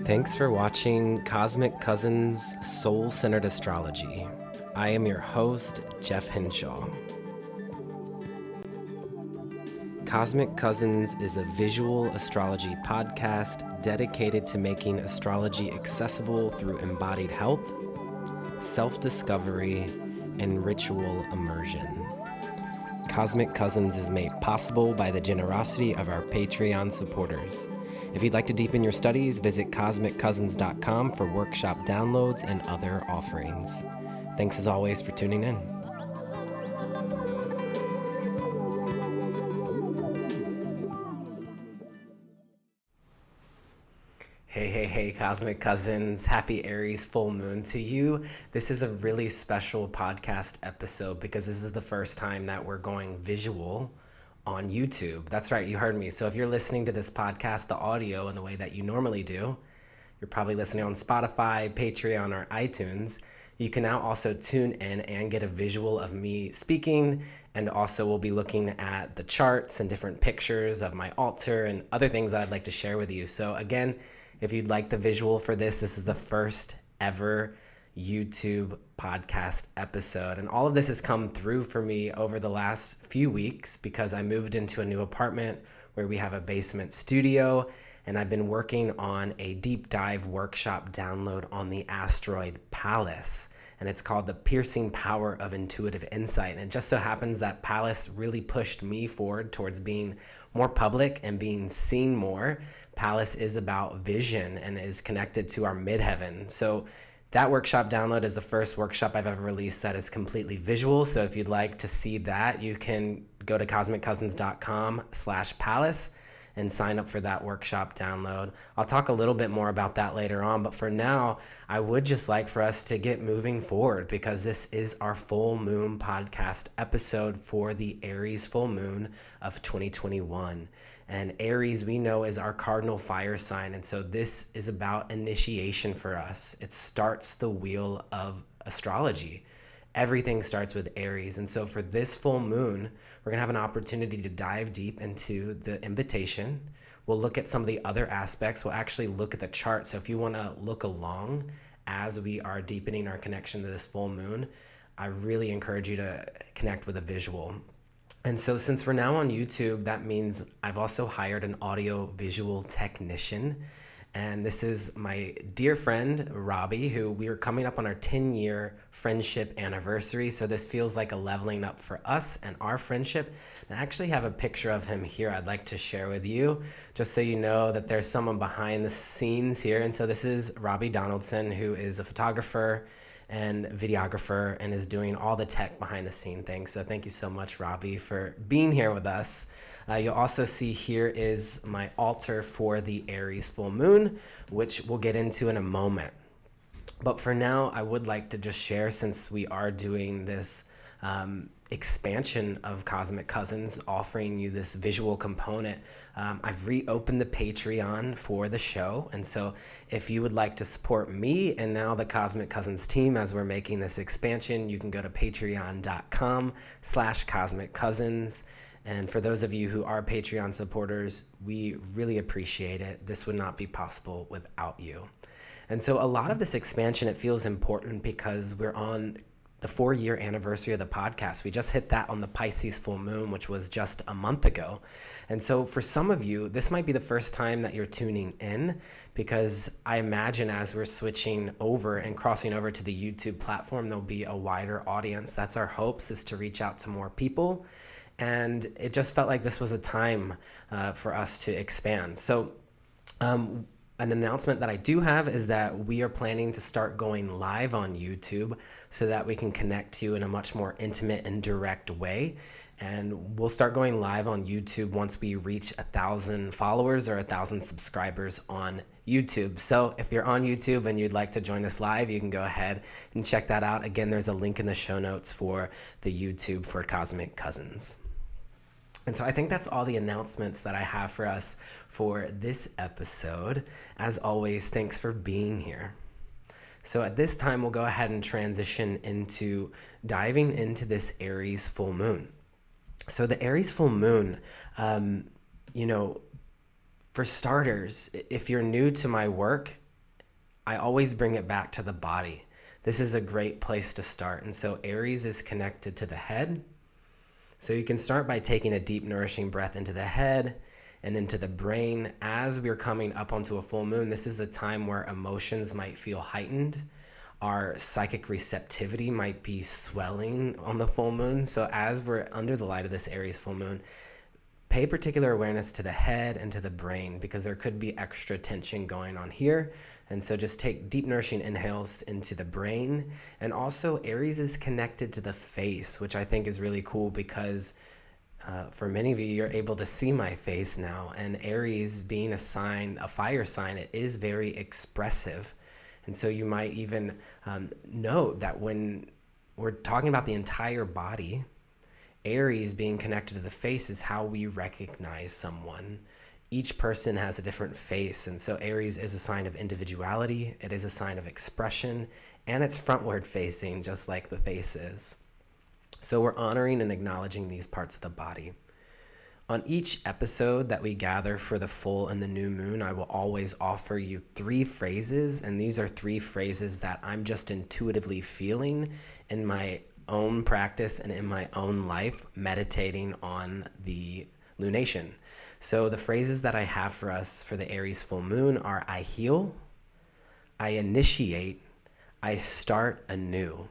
Thanks for watching Cosmic Cousins Soul-Centered Astrology. I am your host, Jeff Henshaw. Cosmic Cousins is a visual astrology podcast dedicated to making astrology accessible through embodied health, self-discovery, and ritual immersion. Cosmic Cousins is made possible by the generosity of our Patreon supporters. If you'd like to deepen your studies, visit cosmiccousins.com for workshop downloads and other offerings. Thanks as always for tuning in. Hey, Cosmic Cousins. Happy Aries Full Moon to you. This is a really special podcast episode because this is the first time that we're going visual on YouTube. That's right, you heard me. So if you're listening to this podcast, the audio in the way that you normally do, you're probably listening on Spotify, Patreon, or iTunes. You can now also tune in and get a visual of me speaking, and also we'll be looking at the charts and different pictures of my altar and other things that I'd like to share with you. So again, if you'd like the visual for this is the first ever YouTube podcast episode. And all of this has come through for me over the last few weeks because I moved into a new apartment where we have a basement studio, and I've been working on a deep dive workshop download on the asteroid Pallas. And it's called The Piercing Power of Intuitive Insight. And it just so happens that Pallas really pushed me forward towards being more public and being seen more. Pallas is about vision and is connected to our midheaven. So that workshop download is the first workshop I've ever released that is completely visual. So if you'd like to see that, you can go to cosmiccousins.com/Pallas and sign up for that workshop download. I'll talk a little bit more about that later on, but for now, I would just like for us to get moving forward because this is our full moon podcast episode for the Aries full moon of 2021. And Aries, we know, is our cardinal fire sign. And so this is about initiation for us. It starts the wheel of astrology. Everything starts with Aries. And so for this full moon, we're going to have an opportunity to dive deep into the invitation. We'll look at some of the other aspects. We'll actually look at the chart. So if you want to look along as we are deepening our connection to this full moon, I really encourage you to connect with a visual. And so since we're now on YouTube, that means I've also hired an audio visual technician. And this is my dear friend, Robbie, who we are coming up on our 10-year friendship anniversary. So this feels like a leveling up for us and our friendship. And I actually have a picture of him here I'd like to share with you, just so you know that there's someone behind the scenes here. And so this is Robbie Donaldson, who is a photographer and videographer and is doing all the tech behind the scene things. So thank you so much, Robbie, for being here with us. You'll also see here is my altar for the Aries full moon, which we'll get into in a moment. But for now, I would like to just share, since we are doing this expansion of Cosmic Cousins, offering you this visual component, I've reopened the Patreon for the show. And so if you would like to support me and now the Cosmic Cousins team as we're making this expansion, you can go to patreon.com/Cosmic Cousins. And for those of you who are Patreon supporters, we really appreciate it. This would not be possible without you. And so a lot of this expansion, it feels important because we're on the 4-year anniversary of the podcast. We just hit that on the Pisces full moon, which was just a month ago. And so for some of you, this might be the first time that you're tuning in, because I imagine as we're switching over and crossing over to the YouTube platform, there'll be a wider audience. That's our hopes, is to reach out to more people. And it just felt like this was a time for us to expand. So an announcement that I do have is that we are planning to start going live on YouTube so that we can connect to you in a much more intimate and direct way. And we'll start going live on YouTube once we reach 1,000 followers or 1,000 subscribers on YouTube. So if you're on YouTube and you'd like to join us live, you can go ahead and check that out. Again, there's a link in the show notes for the YouTube for Cosmic Cousins. And so I think that's all the announcements that I have for us for this episode. As always, thanks for being here. So at this time, we'll go ahead and transition into diving into this Aries full moon. So the Aries full moon, for starters, if you're new to my work, I always bring it back to the body. This is a great place to start. And so Aries is connected to the head. So you can start by taking a deep, nourishing breath into the head and into the brain. As we're coming up onto a full moon, this is a time where emotions might feel heightened. Our psychic receptivity might be swelling on the full moon. So as we're under the light of this Aries full moon, pay particular awareness to the head and to the brain, because there could be extra tension going on here. And so just take deep, nourishing inhales into the brain. And also Aries is connected to the face, which I think is really cool, because for many of you, you're able to see my face now. And Aries being a sign, a fire sign, it is very expressive. And so you might even note that when we're talking about the entire body, Aries being connected to the face is how we recognize someone. Each person has a different face, and so Aries is a sign of individuality, it is a sign of expression, and it's frontward facing, just like the face is. So we're honoring and acknowledging these parts of the body. On each episode that we gather for the full and the new moon, I will always offer you 3 phrases, and these are 3 phrases that I'm just intuitively feeling in my own practice and in my own life, meditating on the lunation. So the phrases that I have for us for the Aries full moon are: I heal, I initiate, I start anew.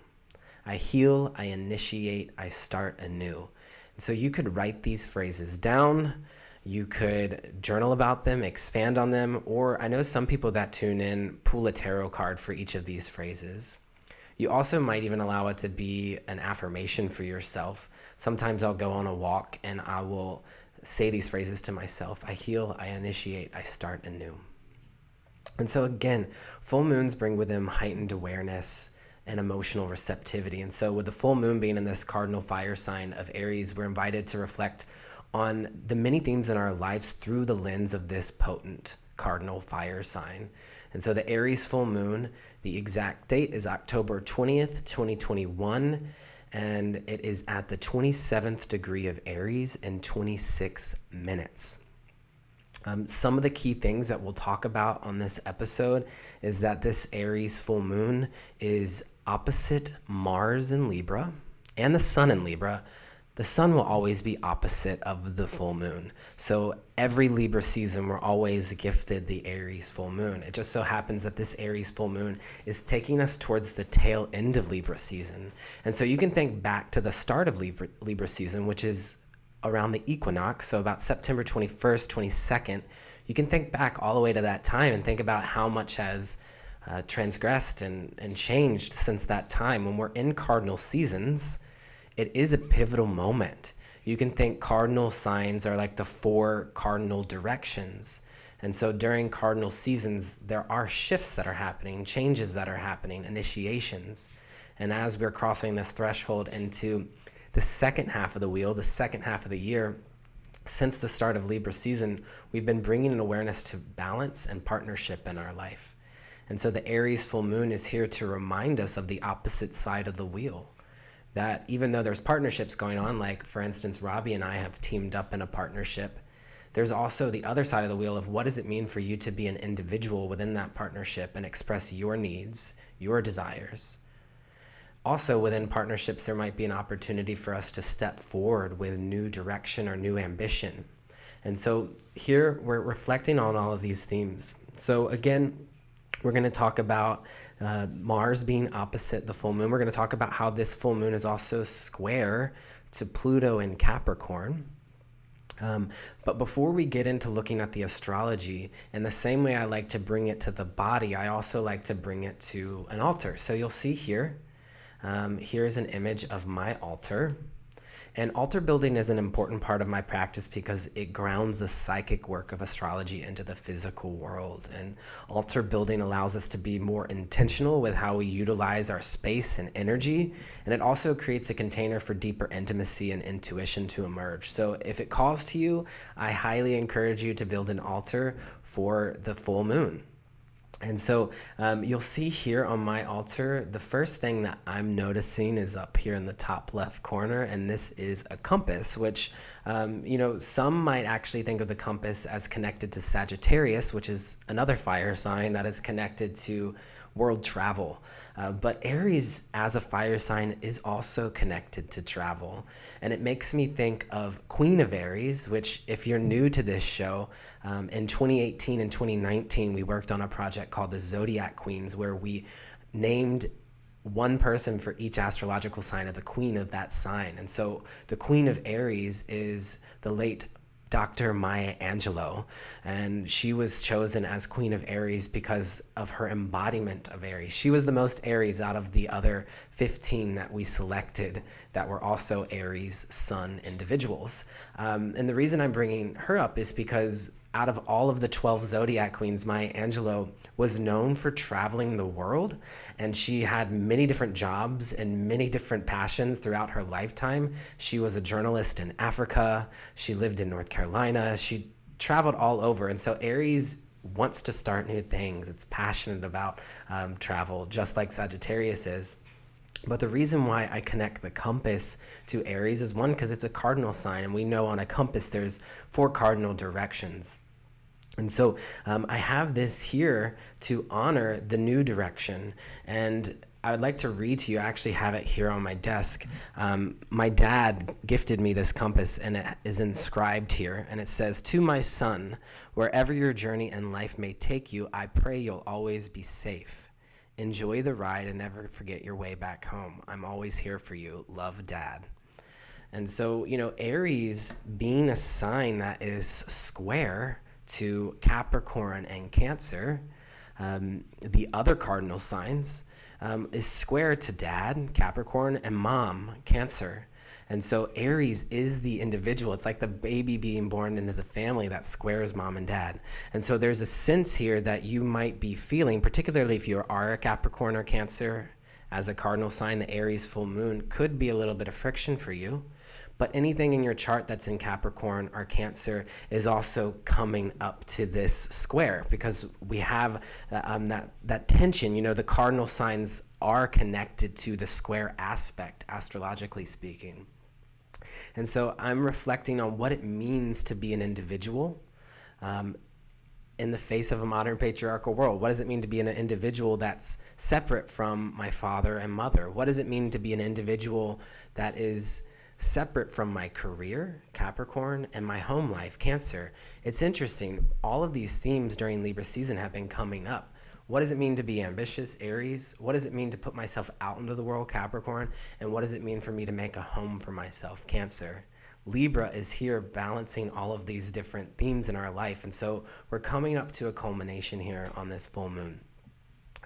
I heal, I initiate, I start anew. So you could write these phrases down, you could journal about them, expand on them, or I know some people that tune in pull a tarot card for each of these phrases. You also might even allow it to be an affirmation for yourself. Sometimes I'll go on a walk and I will say these phrases to myself: I heal, I initiate, I start anew. And so again, full moons bring with them heightened awareness and emotional receptivity. And so with the full moon being in this cardinal fire sign of Aries, we're invited to reflect on the many themes in our lives through the lens of this potent cardinal fire sign. And so the Aries full moon, the exact date is October 20th, 2021, and it is at the 27th degree of Aries in 26 minutes. Some of the key things that we'll talk about on this episode is that this Aries full moon is opposite Mars in Libra and the Sun in Libra. The Sun will always be opposite of the full moon. So every Libra season, we're always gifted the Aries full moon. It just so happens that this Aries full moon is taking us towards the tail end of Libra season. And so you can think back to the start of Libra season, which is around the equinox, so about September 21st, 22nd. You can think back all the way to that time and think about how much has transgressed and changed since that time. When we're in cardinal seasons, it is a pivotal moment. You can think cardinal signs are like the 4 cardinal directions. And so during cardinal seasons, there are shifts that are happening, changes that are happening, initiations. And as we're crossing this threshold into the second half of the wheel, the second half of the year, since the start of Libra season, we've been bringing an awareness to balance and partnership in our life. And so the Aries full moon is here to remind us of the opposite side of the wheel. That even though there's partnerships going on, like for instance, Robbie and I have teamed up in a partnership, there's also the other side of the wheel of what does it mean for you to be an individual within that partnership and express your needs, your desires. Also within partnerships, there might be an opportunity for us to step forward with new direction or new ambition. And so here we're reflecting on all of these themes. So again, we're going to talk about Mars being opposite the full moon. We're going to talk about how this full moon is also square to Pluto in Capricorn. But before we get into looking at the astrology, in the same way I like to bring it to the body, I also like to bring it to an altar. So you'll see here, here's an image of my altar. And altar building is an important part of my practice because it grounds the psychic work of astrology into the physical world. And altar building allows us to be more intentional with how we utilize our space and energy. And it also creates a container for deeper intimacy and intuition to emerge. So if it calls to you, I highly encourage you to build an altar for the full moon. And so you'll see here on my altar, the first thing that I'm noticing is up here in the top left corner, and this is a compass, which, some might actually think of the compass as connected to Sagittarius, which is another fire sign that is connected to world travel. But Aries, as a fire sign, is also connected to travel. And it makes me think of Queen of Aries, which, if you're new to this show, in 2018 and 2019, we worked on a project called the Zodiac Queens, where we named one person for each astrological sign of the queen of that sign. And so the Queen of Aries is the late Dr. Maya Angelou, and she was chosen as Queen of Aries because of her embodiment of Aries. She was the most Aries out of the other 15 that we selected that were also Aries sun individuals. And the reason I'm bringing her up is because out of all of the 12 zodiac queens, Maya Angelou was known for traveling the world, and she had many different jobs and many different passions throughout her lifetime. She was a journalist in Africa. She lived in North Carolina. She traveled all over. And so Aries wants to start new things. It's passionate about travel, just like Sagittarius is. But the reason why I connect the compass to Aries is, one, because it's a cardinal sign, and we know on a compass there's 4 cardinal directions. And so I have this here to honor the new direction. And I would like to read to you. I actually have it here on my desk. My dad gifted me this compass, and it is inscribed here. And it says, "To my son, wherever your journey in life may take you, I pray you'll always be safe. Enjoy the ride and never forget your way back home. I'm always here for you. Love, Dad." And so, Aries being a sign that is square to Capricorn and Cancer, the other cardinal signs, is square to Dad, Capricorn, and Mom, Cancer. And so Aries is the individual. It's like the baby being born into the family that squares Mom and Dad. And so there's a sense here that you might be feeling, particularly if you are a Capricorn or Cancer, as a cardinal sign, the Aries full moon could be a little bit of friction for you. But anything in your chart that's in Capricorn or Cancer is also coming up to this square, because we have that tension. The cardinal signs are connected to the square aspect, astrologically speaking. And so I'm reflecting on what it means to be an individual in the face of a modern patriarchal world. What does it mean to be an individual that's separate from my father and mother? What does it mean to be an individual that is separate from my career, Capricorn, and my home life, Cancer? It's interesting. All of these themes during Libra season have been coming up. What does it mean to be ambitious, Aries? What does it mean to put myself out into the world, Capricorn? And what does it mean for me to make a home for myself, Cancer? Libra is here balancing all of these different themes in our life. And so we're coming up to a culmination here on this full moon.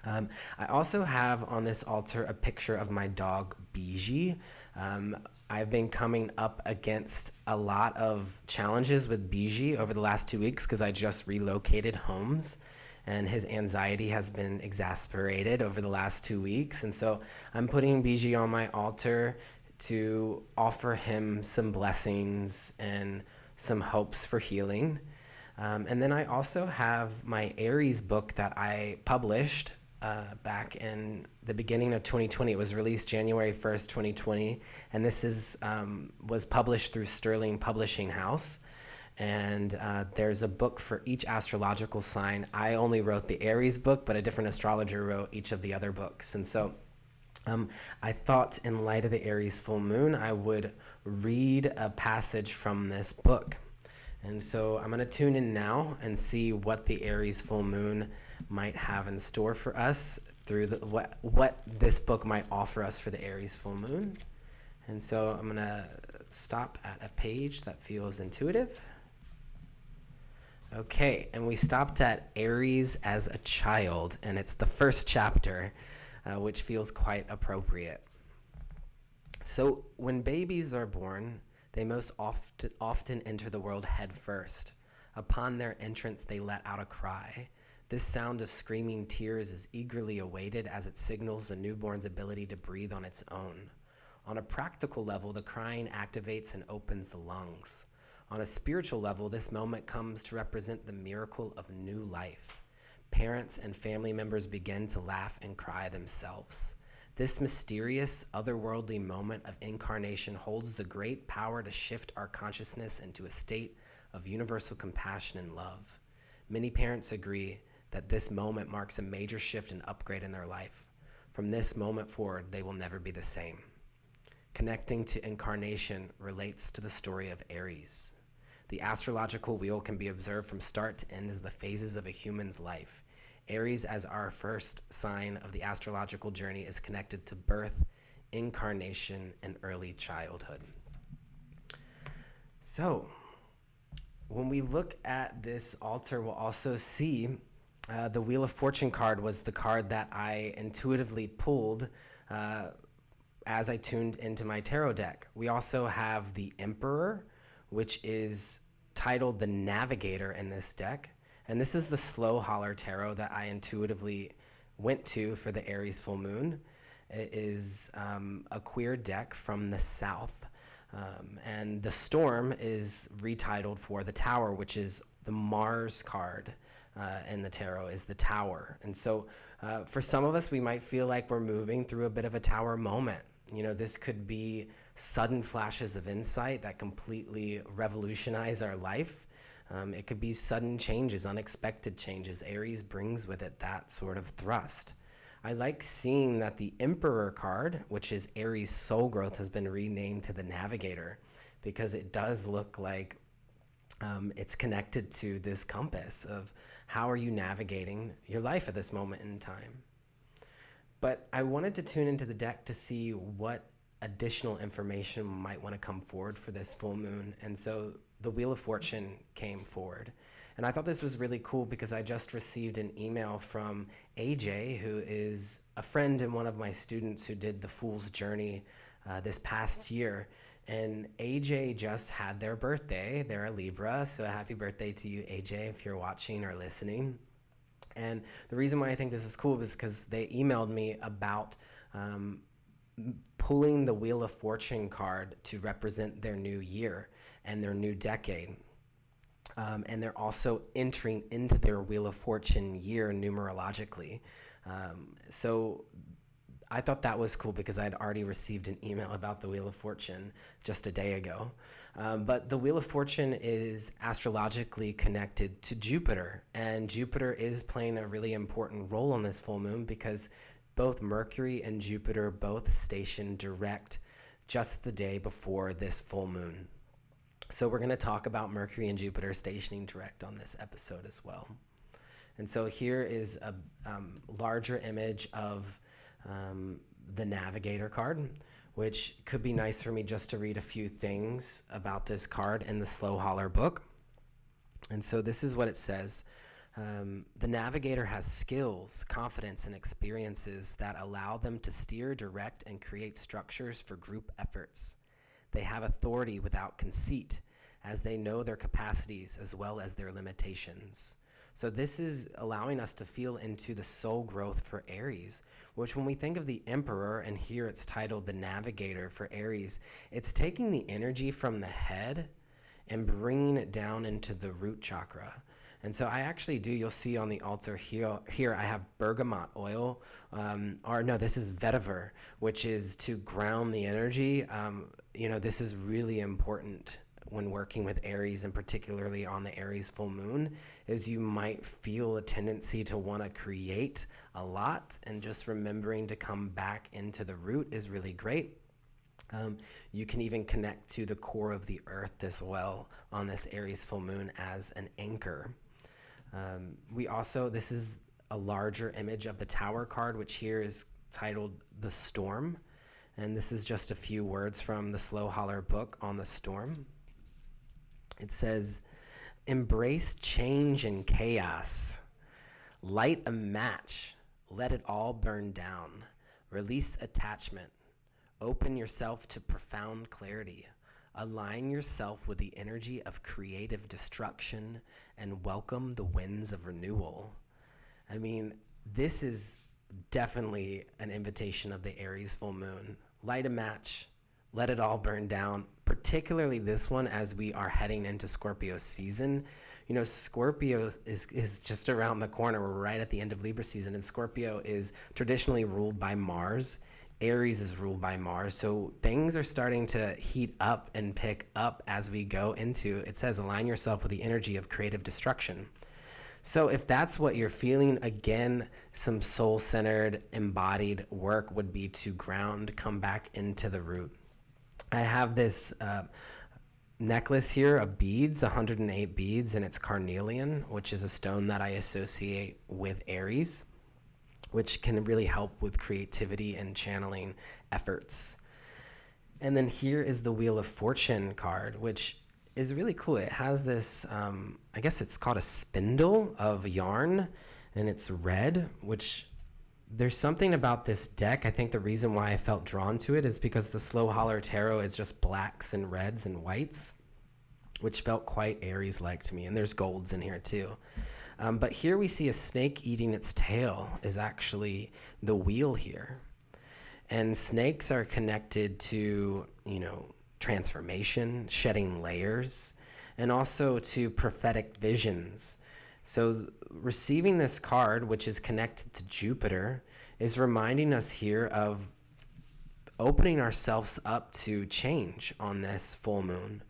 I also have on this altar a picture of my dog, Biji. I've been coming up against a lot of challenges with Biji over the last 2 weeks because I just relocated homes, and his anxiety has been exasperated over the last 2 weeks. And so I'm putting Biji on my altar to offer him some blessings and some hopes for healing. And then I also have my Aries book that I published back in the beginning of 2020. It was released January 1st, 2020. And this was published through Sterling Publishing House. And there's a book for each astrological sign. I only wrote the Aries book, but a different astrologer wrote each of the other books. And so I thought, in light of the Aries full moon, I would read a passage from this book. And so I'm going to tune in now and see what the Aries full moon might have in store for us through what this book might offer us for the Aries full moon. And so I'm going to stop at a page that feels intuitive. Okay, and we stopped at Aries as a child, and it's the first chapter, which feels quite appropriate. So when babies are born, they most often enter the world head first. Upon their entrance, they let out a cry. This sound of screaming tears is eagerly awaited as it signals the newborn's ability to breathe on its own. On a practical level, the crying activates and opens the lungs. On a spiritual level, this moment comes to represent the miracle of new life. parents and family members begin to laugh and cry themselves. This mysterious, otherworldly moment of incarnation holds the great power to shift our consciousness into a state of universal compassion and love. Many parents agree that this moment marks a major shift and upgrade in their life. From this moment forward, they will never be the same. Connecting to incarnation relates to the story of Aries. The astrological wheel can be observed from start to end as the phases of a human's life. Aries, as our first sign of the astrological journey, is connected to birth, incarnation, and early childhood. So, when we look at this altar, we'll also see the Wheel of Fortune card was the card that I intuitively pulled as I tuned into my tarot deck. We also have the Emperor, which is titled the Navigator in this deck. And this is the slow holler tarot that I intuitively went to for the Aries Full Moon. It is a queer deck from the South. And the Storm is retitled for the Tower, which is the Mars card in the tarot, is the Tower. And so for some of us, we might feel like we're moving through a bit of a tower moment. You know, this could be sudden flashes of insight that completely revolutionize our life. It could be sudden changes, unexpected changes. Aries brings with it that sort of thrust. I like seeing that the Emperor card, which is Aries soul growth, has been renamed to the Navigator, because it does look like it's connected to this compass of how are you navigating your life at this moment in time. But I wanted to tune into the deck to see what additional information might want to come forward for this full moon. And so the Wheel of Fortune came forward. And I thought this was really cool because I just received an email from AJ, who is a friend and one of my students who did the Fool's Journey this past year. And AJ just had their birthday. They're a Libra, so happy birthday to you, AJ, if you're watching or listening. And the reason why I think this is cool is because they emailed me about pulling the Wheel of Fortune card to represent their new year and their new decade. And they're also entering into their Wheel of Fortune year numerologically. So I thought that was cool because I'd already received an email about the Wheel of Fortune just a day ago. But the Wheel of Fortune is astrologically connected to Jupiter, and Jupiter is playing a really important role on this full moon because both Mercury and Jupiter both station direct just the day before this full moon. So we're going to talk about Mercury and Jupiter stationing direct on this episode as well. And so here is a larger image of the Navigator card, which could be nice for me just to read a few things about this card in the Slow Holler book. And so this is what it says. The Navigator has skills, confidence, and experiences that allow them to steer, direct, and create structures for group efforts. They have authority without conceit, as they know their capacities as well as their limitations. So this is allowing us to feel into the soul growth for Aries, which when we think of the Emperor, and here it's titled the Navigator for Aries, it's taking the energy from the head and bringing it down into the root chakra. And so I actually do, you'll see on the altar here I have bergamot oil, this is vetiver, which is to ground the energy. This is really important when working with Aries, and particularly on the Aries full moon, is you might feel a tendency to want to create a lot, and just remembering to come back into the root is really great. You can even connect to the core of the earth as well on this Aries full moon as an anchor. This is a larger image of the Tower card, which here is titled The Storm. And this is just a few words from the Slow Holler book on the storm. It says, embrace change and chaos. Light a match. Let it all burn down. Release attachment. Open yourself to profound clarity. Align yourself with the energy of creative destruction and welcome the winds of renewal. I mean, this is definitely an invitation of the Aries full moon. Light a match. let it all burn down, particularly this one as we are heading into Scorpio season. You know, Scorpio is just around the corner. We're right at the end of Libra season, and Scorpio is traditionally ruled by Mars. Aries is ruled by Mars. So things are starting to heat up and pick up as we go into, it says, align yourself with the energy of creative destruction. So if that's what you're feeling, again, some soul-centered, embodied work would be to ground, come back into the root. I have this necklace here of beads, 108 beads, and it's carnelian, which is a stone that I associate with Aries, which can really help with creativity and channeling efforts. And then here is the Wheel of Fortune card, which is really cool. It has this, I guess it's called a spindle of yarn, and it's red, which there's something about this deck. I think the reason why I felt drawn to it is because the Slow Holler Tarot is just blacks and reds and whites, which felt quite Aries-like to me. And there's golds in here too. But here we see a snake eating its tail is actually the wheel here. And snakes are connected to, you know, transformation, shedding layers, and also to prophetic visions. So receiving this card, which is connected to Jupiter, is reminding us here of opening ourselves up to change on this full moon.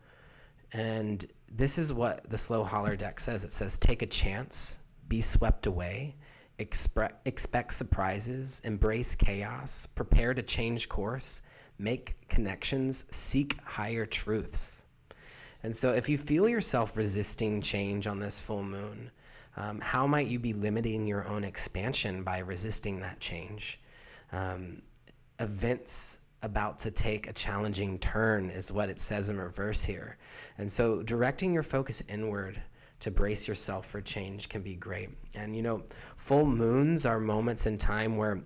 And this is what the Slow Holler deck says. It says, take a chance, be swept away, expect surprises, embrace chaos, prepare to change course, make connections, seek higher truths. And so if you feel yourself resisting change on this full moon, how might you be limiting your own expansion by resisting that change? Events about to take a challenging turn is what it says in reverse here. And so directing your focus inward to brace yourself for change can be great. And, you know, full moons are moments in time where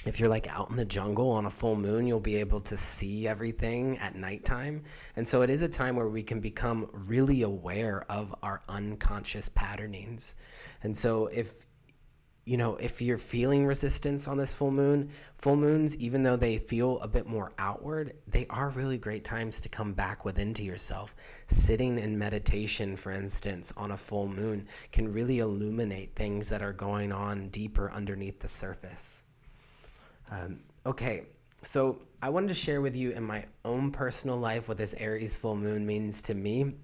if you're like out in the jungle on a full moon, you'll be able to see everything at nighttime. And so it is a time where we can become really aware of our unconscious patternings. And so if you're feeling resistance on this full moons, even though they feel a bit more outward, they are really great times to come back within to yourself. Sitting in meditation, for instance, on a full moon can really illuminate things that are going on deeper underneath the surface. Okay, so I wanted to share with you in my own personal life what this Aries full moon means to me,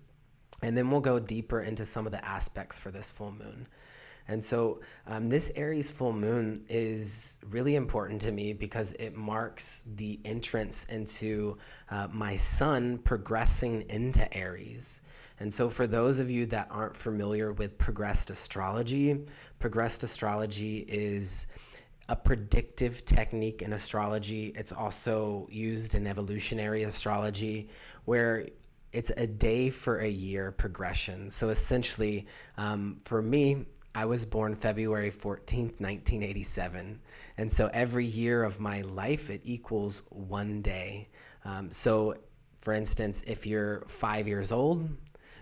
and then we'll go deeper into some of the aspects for this full moon. And so this Aries full moon is really important to me because it marks the entrance into my sun progressing into Aries. And so for those of you that aren't familiar with progressed astrology is a predictive technique in astrology. It's also used in evolutionary astrology, where it's a day for a year progression. So essentially, for me, I was born February 14th, 1987. And so every year of my life, it equals one day. So for instance, if you're 5 years old,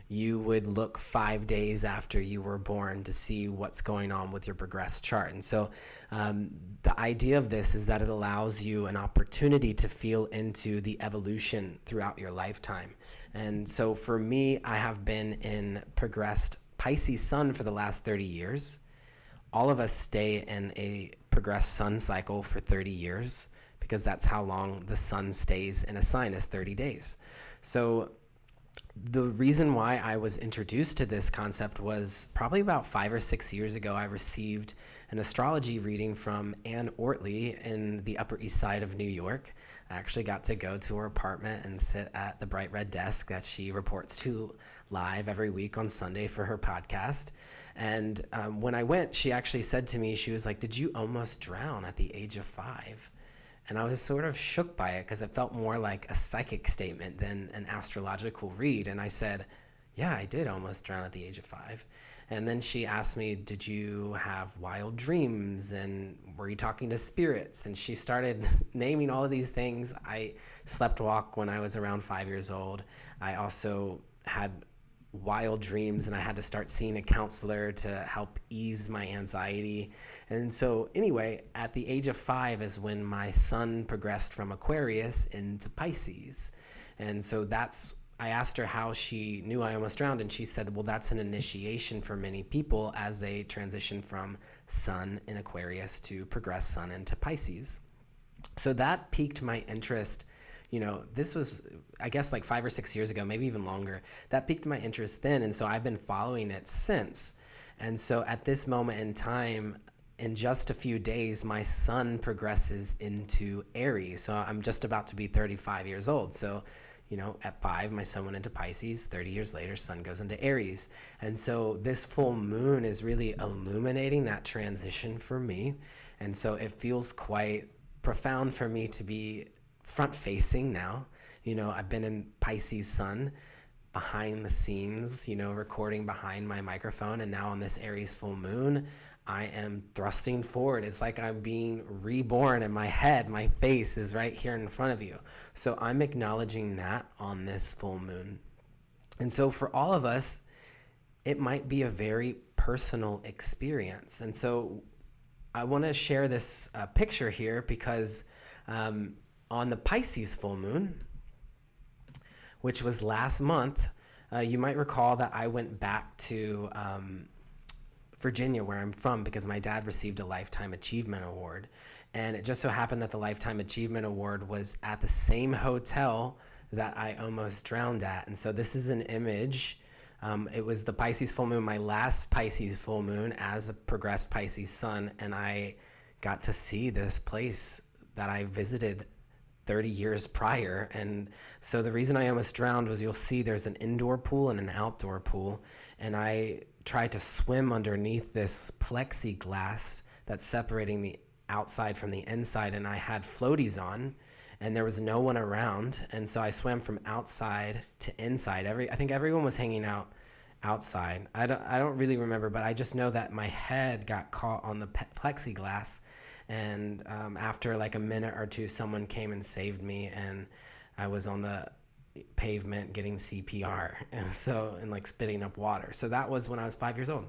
you would look 5 days after you were born to see what's going on with your progressed chart. And so the idea of this is that it allows you an opportunity to feel into the evolution throughout your lifetime. And so for me, I have been in progressed Pisces sun for the last 30 years. All of us stay in a progressed sun cycle for 30 years because that's how long the sun stays in a sign, is 30 days. So the reason why I was introduced to this concept was probably about 5 or 6 years ago. I received an astrology reading from Ann Ortley in the Upper East Side of New York. I actually got to go to her apartment and sit at the bright red desk that she reports to live every week on Sunday for her podcast. And when I went, she actually said to me, she was like, "Did you almost drown at the age of 5?" And I was sort of shook by it because it felt more like a psychic statement than an astrological read. And I said, "Yeah, I did almost drown at the age of 5." And then she asked me, "Did you have wild dreams? And were you talking to spirits?" And she started naming all of these things. I slept walk when I was around 5 years old. I also had wild dreams, and I had to start seeing a counselor to help ease my anxiety. And so anyway, at the age of 5 is when my sun progressed from Aquarius into Pisces. And so I asked her how she knew I almost drowned, and she said, well, that's an initiation for many people as they transition from sun in Aquarius to progress sun into Pisces. So that piqued my interest. This was, I guess, like 5 or 6 years ago, maybe even longer. That piqued my interest then, and so I've been following it since. And so at this moment in time, in just a few days, my sun progresses into Aries. So I'm just about to be 35 years old. So, at 5, my sun went into Pisces. 30 years later, sun goes into Aries. And so this full moon is really illuminating that transition for me. And so it feels quite profound for me to be front facing now. I've been in Pisces sun behind the scenes, recording behind my microphone, and now on this Aries full moon, I am thrusting forward. It's like I'm being reborn, and my face is right here in front of you. So I'm acknowledging that on this full moon. And so for all of us, it might be a very personal experience. And so I want to share this picture here because on the Pisces full moon, which was last month, you might recall that I went back to Virginia, where I'm from, because my dad received a Lifetime Achievement Award. And it just so happened that the Lifetime Achievement Award was at the same hotel that I almost drowned at. And so this is an image. It was the Pisces full moon, my last Pisces full moon as a progressed Pisces sun. And I got to see this place that I visited 30 years prior. And so the reason I almost drowned was, you'll see there's an indoor pool and an outdoor pool. And I tried to swim underneath this plexiglass that's separating the outside from the inside. And I had floaties on and there was no one around. And so I swam from outside to inside. I think everyone was hanging out outside. I don't really remember, but I just know that my head got caught on the plexiglass. And after like a minute or two, someone came and saved me, and I was on the pavement getting CPR and like spitting up water. So that was when I was 5 years old.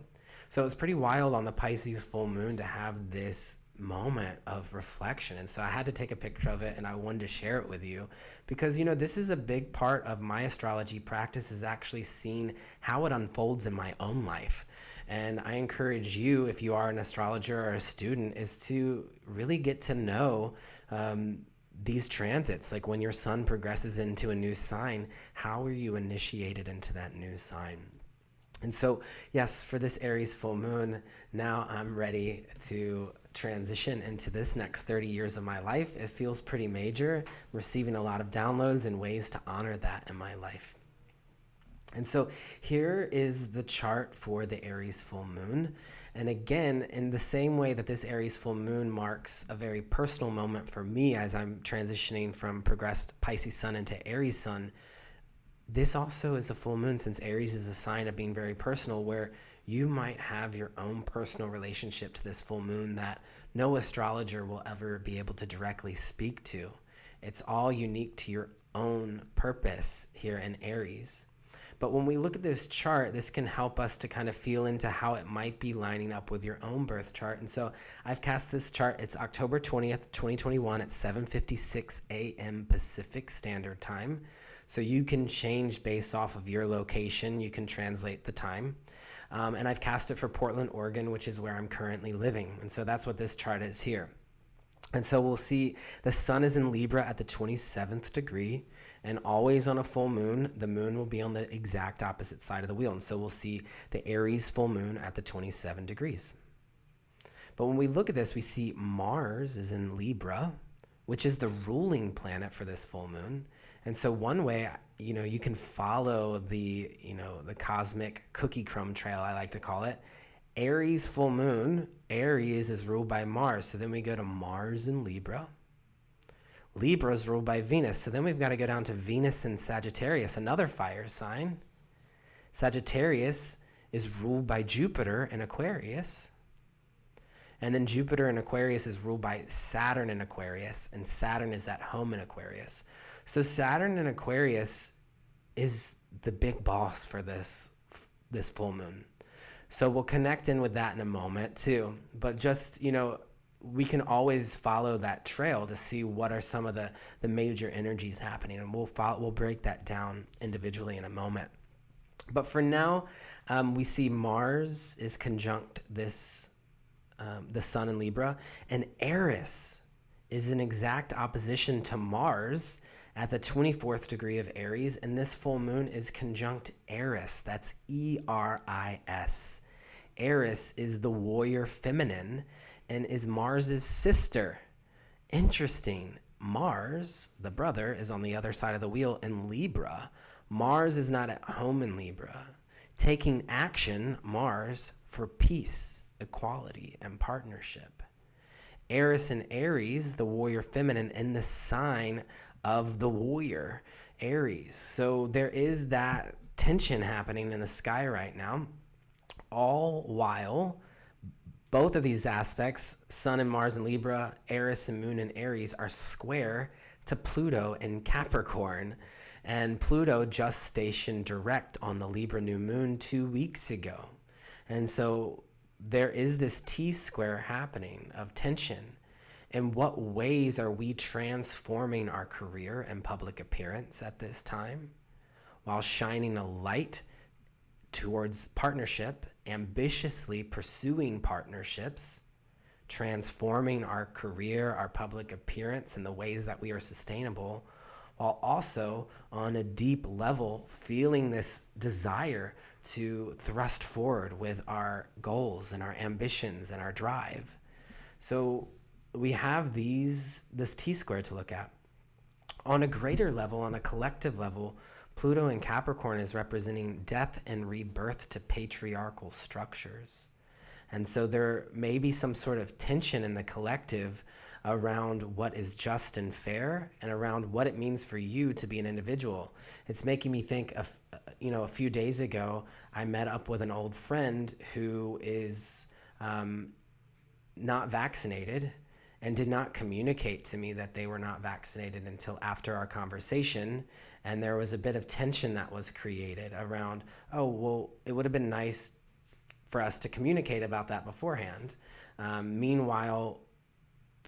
So it was pretty wild on the Pisces full moon to have this moment of reflection. And so I had to take a picture of it, and I wanted to share it with you because, this is a big part of my astrology practice, is actually seeing how it unfolds in my own life. And I encourage you, if you are an astrologer or a student, is to really get to know these transits. Like when your sun progresses into a new sign, how are you initiated into that new sign? And so, yes, for this Aries full moon, now I'm ready to transition into this next 30 years of my life. It feels pretty major. I'm receiving a lot of downloads and ways to honor that in my life. And so here is the chart for the Aries full moon. And again, in the same way that this Aries full moon marks a very personal moment for me as I'm transitioning from progressed Pisces sun into Aries sun, this also is a full moon, since Aries is a sign of being very personal, where you might have your own personal relationship to this full moon that no astrologer will ever be able to directly speak to. It's all unique to your own purpose here in Aries. But when we look at this chart, this can help us to kind of feel into how it might be lining up with your own birth chart. And so I've cast this chart. It's October 20th, 2021 at 7:56 a.m. Pacific Standard Time. So you can change based off of your location. You can translate the time. And I've cast it for Portland, Oregon, which is where I'm currently living. And so that's what this chart is here. And so we'll see the sun is in Libra at the 27th degree. And always on a full moon, the moon will be on the exact opposite side of the wheel. And so we'll see the Aries full moon at the 27 degrees. But when we look at this, we see Mars is in Libra, which is the ruling planet for this full moon. And so one way, you can follow the cosmic cookie crumb trail, I like to call it. Aries full moon, Aries is ruled by Mars. So then we go to Mars in Libra. Libra is ruled by Venus. So then we've got to go down to Venus in Sagittarius, another fire sign. Sagittarius is ruled by Jupiter in Aquarius. And then Jupiter in Aquarius is ruled by Saturn in Aquarius, and Saturn is at home in Aquarius. So Saturn in Aquarius is the big boss for this this full moon. So we'll connect in with that in a moment too. But just, we can always follow that trail to see what are some of the major energies happening. And we'll break that down individually in a moment. But for now, we see Mars is conjunct this the sun in Libra, and Eris is in exact opposition to Mars at the 24th degree of Aries, and this full moon is conjunct Eris. That's Eris. Eris is the warrior feminine and is Mars's sister. Interesting. Mars, the brother, is on the other side of the wheel in Libra. Mars is not at home in Libra. Taking action, Mars, for peace, equality, and partnership. Eris and Aries, the warrior feminine, in the sign of the warrior, Aries. So there is that tension happening in the sky right now, all while both of these aspects, Sun and Mars in Libra, Eris and Moon in Aries, are square to Pluto in Capricorn. And Pluto just stationed direct on the Libra new moon 2 weeks ago. And so there is this T-square happening of tension. In what ways are we transforming our career and public appearance at this time while shining a light towards partnership, ambitiously pursuing partnerships, transforming our career, our public appearance in the ways that we are sustainable, while also on a deep level feeling this desire to thrust forward with our goals and our ambitions and our drive. So we have this T-square to look at. On a greater level, on a collective level, Pluto in Capricorn is representing death and rebirth to patriarchal structures. And so there may be some sort of tension in the collective around what is just and fair and around what it means for you to be an individual. It's making me think of, a few days ago, I met up with an old friend who is not vaccinated and did not communicate to me that they were not vaccinated until after our conversation. And there was a bit of tension that was created around, oh, well, it would have been nice for us to communicate about that beforehand. Meanwhile,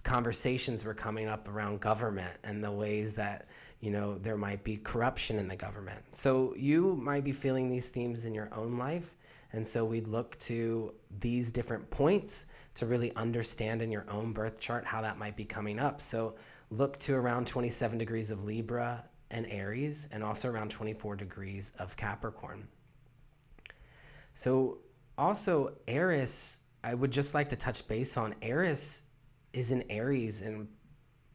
conversations were coming up around government and the ways that, there might be corruption in the government. So you might be feeling these themes in your own life. And so we'd look to these different points to really understand in your own birth chart how that might be coming up. So look to around 27 degrees of Libra and Aries, and also around 24 degrees of Capricorn. So also Eris, I would just like to touch base on. Eris is in Aries in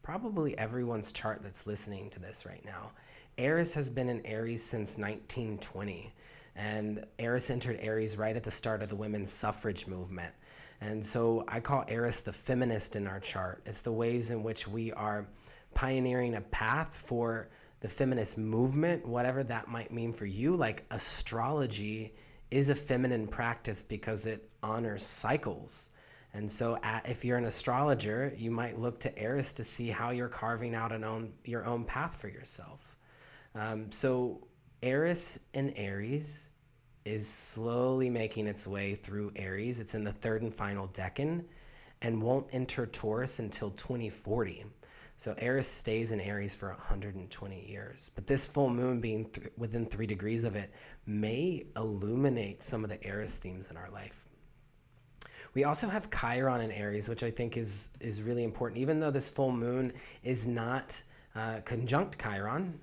probably everyone's chart that's listening to this right now. Eris has been in Aries since 1920. And Eris entered Aries right at the start of the women's suffrage movement. And so I call Eris the feminist in our chart. It's the ways in which we are pioneering a path for the feminist movement, whatever that might mean for you. Like astrology is a feminine practice because it honors cycles. And so if you're an astrologer, you might look to Eris to see how you're carving out your own path for yourself. So Eris in Aries is slowly making its way through Aries. It's in the third and final decan and won't enter Taurus until 2040. So Eris stays in Aries for 120 years. But this full moon being within 3 degrees of it may illuminate some of the Eris themes in our life. We also have Chiron in Aries, which I think is really important. Even though this full moon is not conjunct Chiron,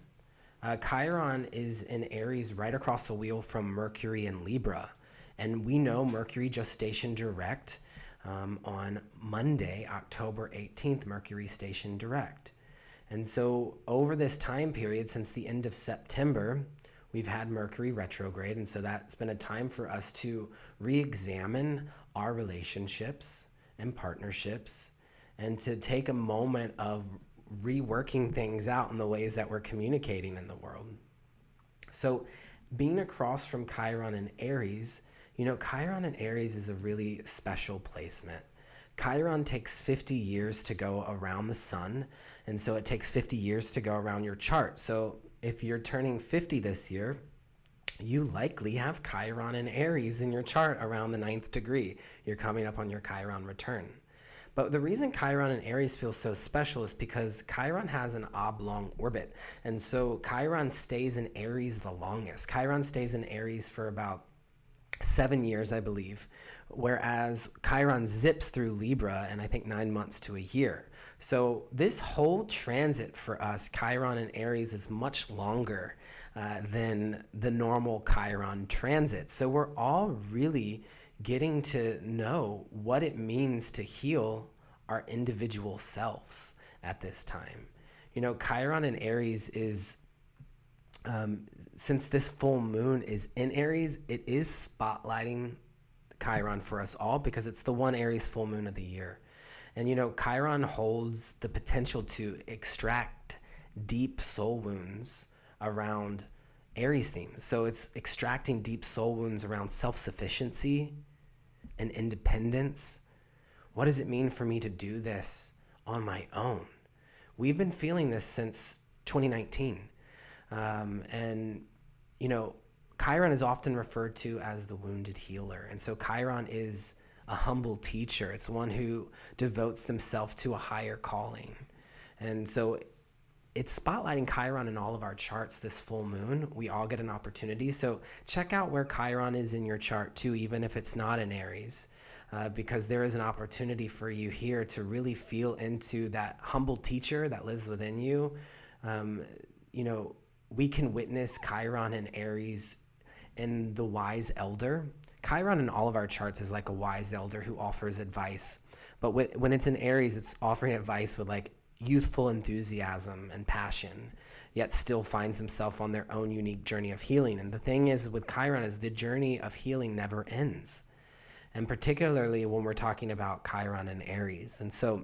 Chiron is in Aries right across the wheel from Mercury in Libra. And we know Mercury just stationed direct on Monday, October 18th, Mercury stationed direct. And so over this time period, since the end of September, we've had Mercury retrograde. And so that's been a time for us to re-examine our relationships and partnerships and to take a moment of reworking things out in the ways that we're communicating in the world. So being across from Chiron and Aries, Chiron and Aries is a really special placement. Chiron takes 50 years to go around the sun, and so it takes 50 years to go around your chart. So if you're turning 50 this year, you likely have Chiron and Aries in your chart around the 9th degree. You're coming up on your Chiron return. But the reason Chiron and Aries feels so special is because Chiron has an oblong orbit. And so Chiron stays in Aries the longest. Chiron stays in Aries for about 7 years, I believe, whereas Chiron zips through Libra in I think 9 months to a year. So this whole transit for us, Chiron and Aries, is much longer than the normal Chiron transit. So we're all really getting to know what it means to heal our individual selves at this time. You know, Chiron and Aries is, since this full moon is in Aries, it is spotlighting Chiron for us all because it's the one Aries full moon of the year. And, you know, Chiron holds the potential to extract deep soul wounds around Aries themes. So it's extracting deep soul wounds around self-sufficiency and independence. What does it mean for me to do this on my own? We've been feeling this since 2019. And, you know, Chiron is often referred to as the wounded healer. And so Chiron is a humble teacher. It's one who devotes themselves to a higher calling. And so it's spotlighting Chiron in all of our charts this full moon. We all get an opportunity. So check out where Chiron is in your chart too, even if it's not in Aries, because there is an opportunity for you here to really feel into that humble teacher that lives within you. You know, we can witness Chiron and Aries in the wise elder. Chiron in all of our charts is like a wise elder who offers advice. But when it's in Aries, it's offering advice with like youthful enthusiasm and passion, yet still finds himself on their own unique journey of healing. And the thing is with Chiron is the journey of healing never ends. And particularly when we're talking about Chiron and Aries. And so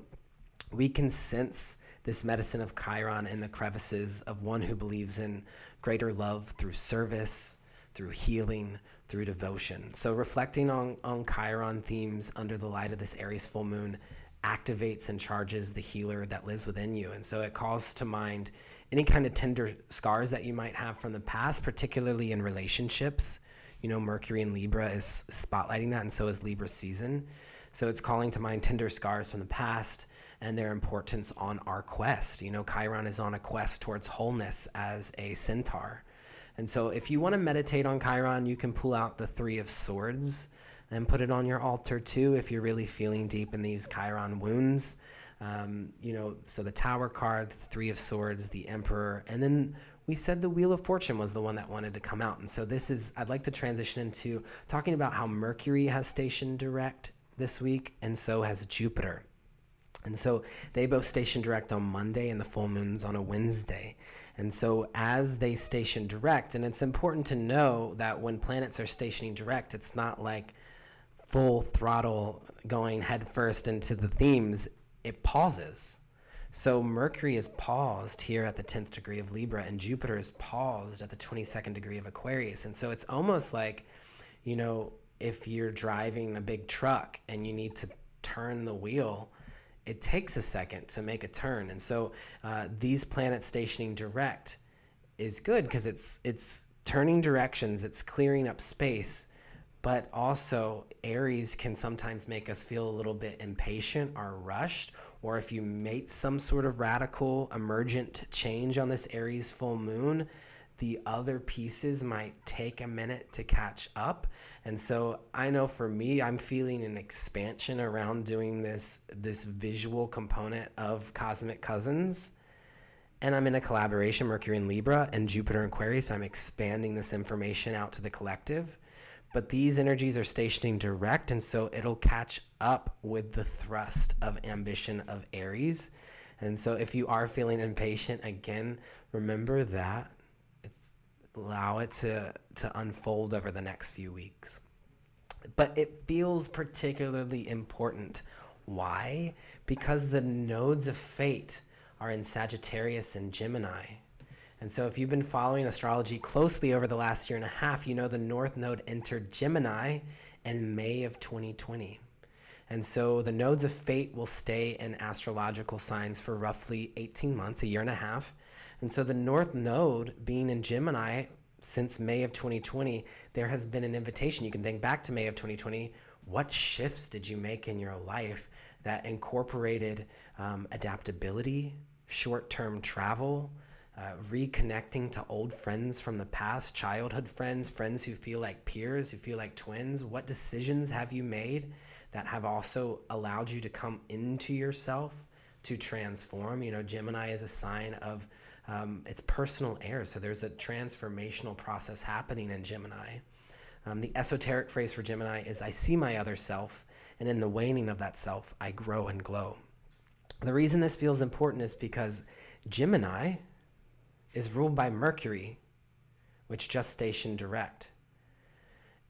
we can sense this medicine of Chiron in the crevices of one who believes in greater love through service, through healing, through devotion. So reflecting on Chiron themes under the light of this Aries full moon activates and charges the healer that lives within you. And so it calls to mind any kind of tender scars that you might have from the past, particularly in relationships. You know, Mercury in Libra is spotlighting that, and so is Libra season. So it's calling to mind tender scars from the past and their importance on our quest. You know, Chiron is on a quest towards wholeness as a centaur. And so if you want to meditate on Chiron, you can pull out the 3 of Swords and put it on your altar too if you're really feeling deep in these Chiron wounds. You know, so the Tower card, the 3 of Swords, the Emperor, and then we said the Wheel of Fortune was the one that wanted to come out. And so this is, I'd like to transition into talking about how Mercury has stationed direct this week, and so has Jupiter. And so they both station direct on Monday and the full moon's on a Wednesday. And so as they station direct, and it's important to know that when planets are stationing direct, it's not like full throttle going headfirst into the themes. It pauses. So Mercury is paused here at the 10th degree of Libra, and Jupiter is paused at the 22nd degree of Aquarius. And so it's almost like, you know, if you're driving a big truck and you need to turn the wheel, it takes a second to make a turn. And so these planets stationing direct is good because it's turning directions, it's clearing up space, but also Aries can sometimes make us feel a little bit impatient or rushed, or if you make some sort of radical emergent change on this Aries full moon, the other pieces might take a minute to catch up. And so I know for me, I'm feeling an expansion around doing this visual component of Cosmic Cousins. And I'm in a collaboration, Mercury in Libra and Jupiter in Aquarius. I'm expanding this information out to the collective. But these energies are stationing direct, and so it'll catch up with the thrust of ambition of Aries. And so if you are feeling impatient, again, remember that. Allow it to unfold over the next few weeks. But it feels particularly important. Why? Because the nodes of fate are in Sagittarius and Gemini. And so if you've been following astrology closely over the last year and a half, you know the North Node entered Gemini in May of 2020. And so the nodes of fate will stay in astrological signs for roughly 18 months, a year and a half. And so the North Node being in Gemini since May of 2020, there has been an invitation. You can think back to May of 2020. What shifts did you make in your life that incorporated adaptability, short-term travel, reconnecting to old friends from the past, childhood friends, friends who feel like peers, who feel like twins? What decisions have you made that have also allowed you to come into yourself, to transform? You know, Gemini is a sign of it's personal air. So there's a transformational process happening in Gemini. The esoteric phrase for Gemini is, I see my other self, and in the waning of that self, I grow and glow. The reason this feels important is because Gemini is ruled by Mercury, which just stationed direct.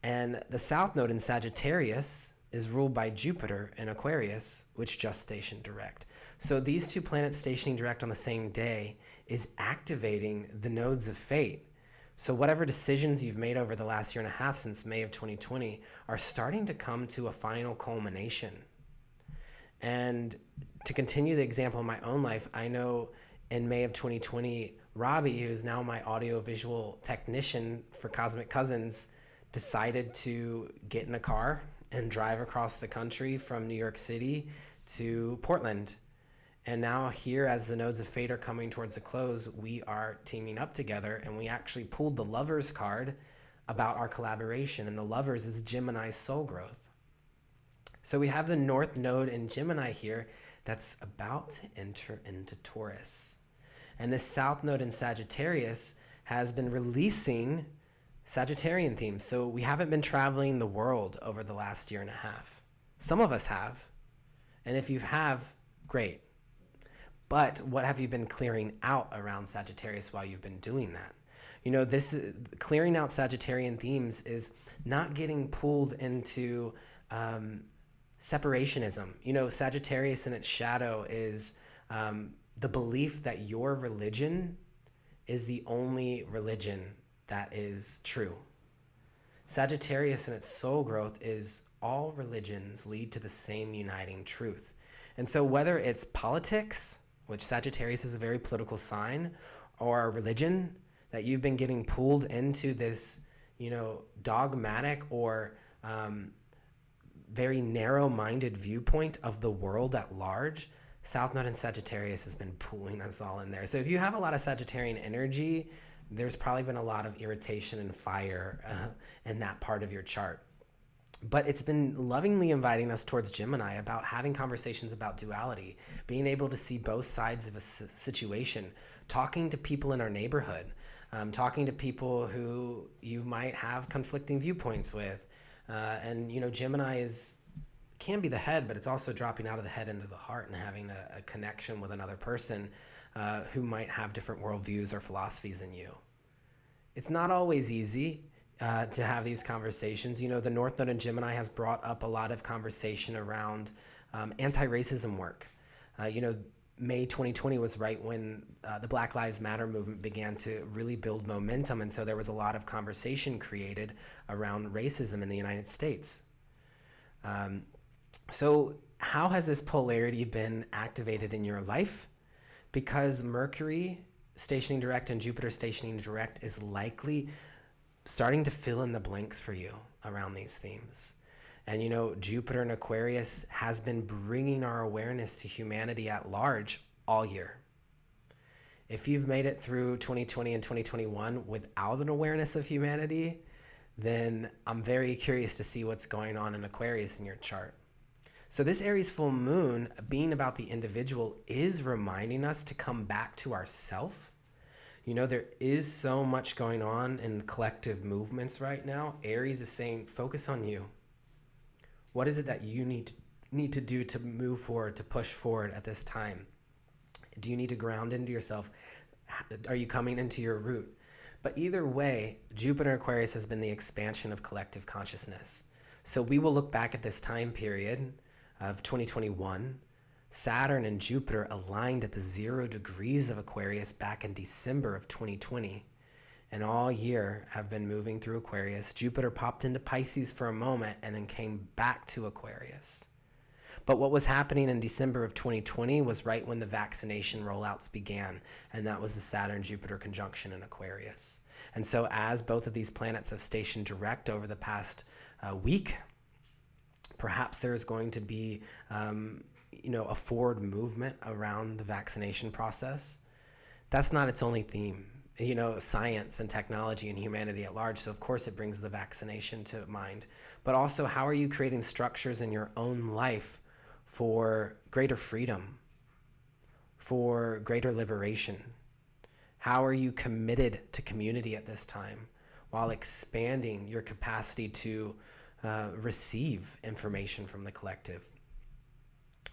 And the South Node in Sagittarius is ruled by Jupiter in Aquarius, which just stationed direct. So these two planets stationing direct on the same day is activating the nodes of fate. So whatever decisions you've made over the last year and a half since May of 2020 are starting to come to a final culmination. And to continue the example in my own life, I know in May of 2020, Robbie, who's now my audio-visual technician for Cosmic Cousins, decided to get in a car and drive across the country from New York City to Portland. And now here, as the nodes of fate are coming towards a close, we are teaming up together, and we actually pulled the Lovers card about our collaboration. And the Lovers is Gemini's soul growth. So we have the North Node in Gemini here that's about to enter into Taurus. And this South Node in Sagittarius has been releasing Sagittarian themes. So we haven't been traveling the world over the last year and a half. Some of us have. And if you have, great. But what have you been clearing out around Sagittarius while you've been doing that? You know, this clearing out Sagittarian themes is not getting pulled into separationism. You know, Sagittarius in its shadow is the belief that your religion is the only religion that is true. Sagittarius in its soul growth is all religions lead to the same uniting truth. And so whether it's politics, which Sagittarius is a very political sign, or religion, that you've been getting pulled into this, you know, dogmatic or very narrow-minded viewpoint of the world at large, South Node and Sagittarius has been pulling us all in there. So if you have a lot of Sagittarian energy, there's probably been a lot of irritation and fire in that part of your chart. But it's been lovingly inviting us towards Gemini about having conversations about duality, being able to see both sides of a situation, talking to people in our neighborhood, talking to people who you might have conflicting viewpoints with. And, you know, Gemini can be the head, but it's also dropping out of the head into the heart and having a connection with another person who might have different worldviews or philosophies than you. It's not always easy to have these conversations. You know, the North Node in Gemini has brought up a lot of conversation around anti-racism work. You know, May 2020 was right when the Black Lives Matter movement began to really build momentum. And so there was a lot of conversation created around racism in the United States. So how has this polarity been activated in your life? Because Mercury stationing direct and Jupiter stationing direct is likely starting to fill in the blanks for you around these themes. And, you know, Jupiter in Aquarius has been bringing our awareness to humanity at large all year. If you've made it through 2020 and 2021 without an awareness of humanity, then I'm very curious to see what's going on in Aquarius in your chart. So this Aries full moon, being about the individual, is reminding us to come back to ourself. You know, there is so much going on in collective movements right now. Aries is saying, focus on you. What is it that you need to do to move forward, to push forward at this time? Do you need to ground into yourself? Are you coming into your root? But either way, Jupiter Aquarius has been the expansion of collective consciousness. So we will look back at this time period of 2021. Saturn and Jupiter aligned at the 0 degrees of Aquarius back in December of 2020. And all year have been moving through Aquarius. Jupiter popped into Pisces for a moment and then came back to Aquarius. But what was happening in December of 2020 was right when the vaccination rollouts began, and that was the Saturn-Jupiter conjunction in Aquarius. And so as both of these planets have stationed direct over the past week, perhaps there's going to be a forward movement around the vaccination process. That's not its only theme. Science and technology and humanity at large. So of course it brings the vaccination to mind, but also how are you creating structures in your own life for greater freedom, for greater liberation? How are you committed to community at this time while expanding your capacity to receive information from the collective?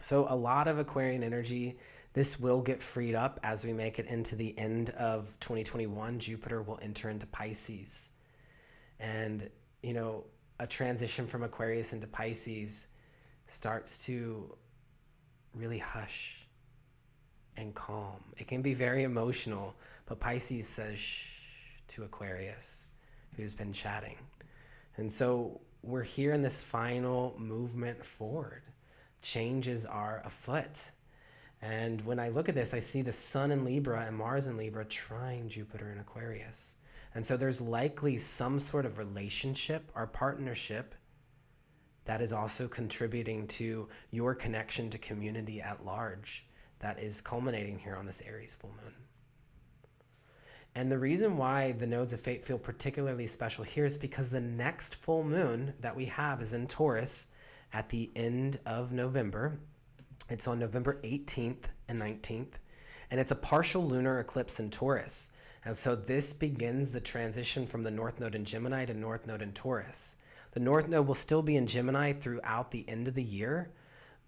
So a lot of Aquarian energy. This will get freed up as we make it into the end of 2021. Jupiter will enter into Pisces. And, a transition from Aquarius into Pisces starts to really hush and calm. It can be very emotional, but Pisces says shh to Aquarius, who's been chatting. And so we're here in this final movement forward. Changes are afoot. And when I look at this, I see the Sun in Libra and Mars in Libra trying Jupiter in Aquarius. And so there's likely some sort of relationship or partnership that is also contributing to your connection to community at large that is culminating here on this Aries full moon. And the reason why the nodes of fate feel particularly special here is because the next full moon that we have is in Taurus at the end of November. It's on November 18th and 19th, and it's a partial lunar eclipse in Taurus. And so this begins the transition from the North Node in Gemini to North Node in Taurus. The North Node will still be in Gemini throughout the end of the year,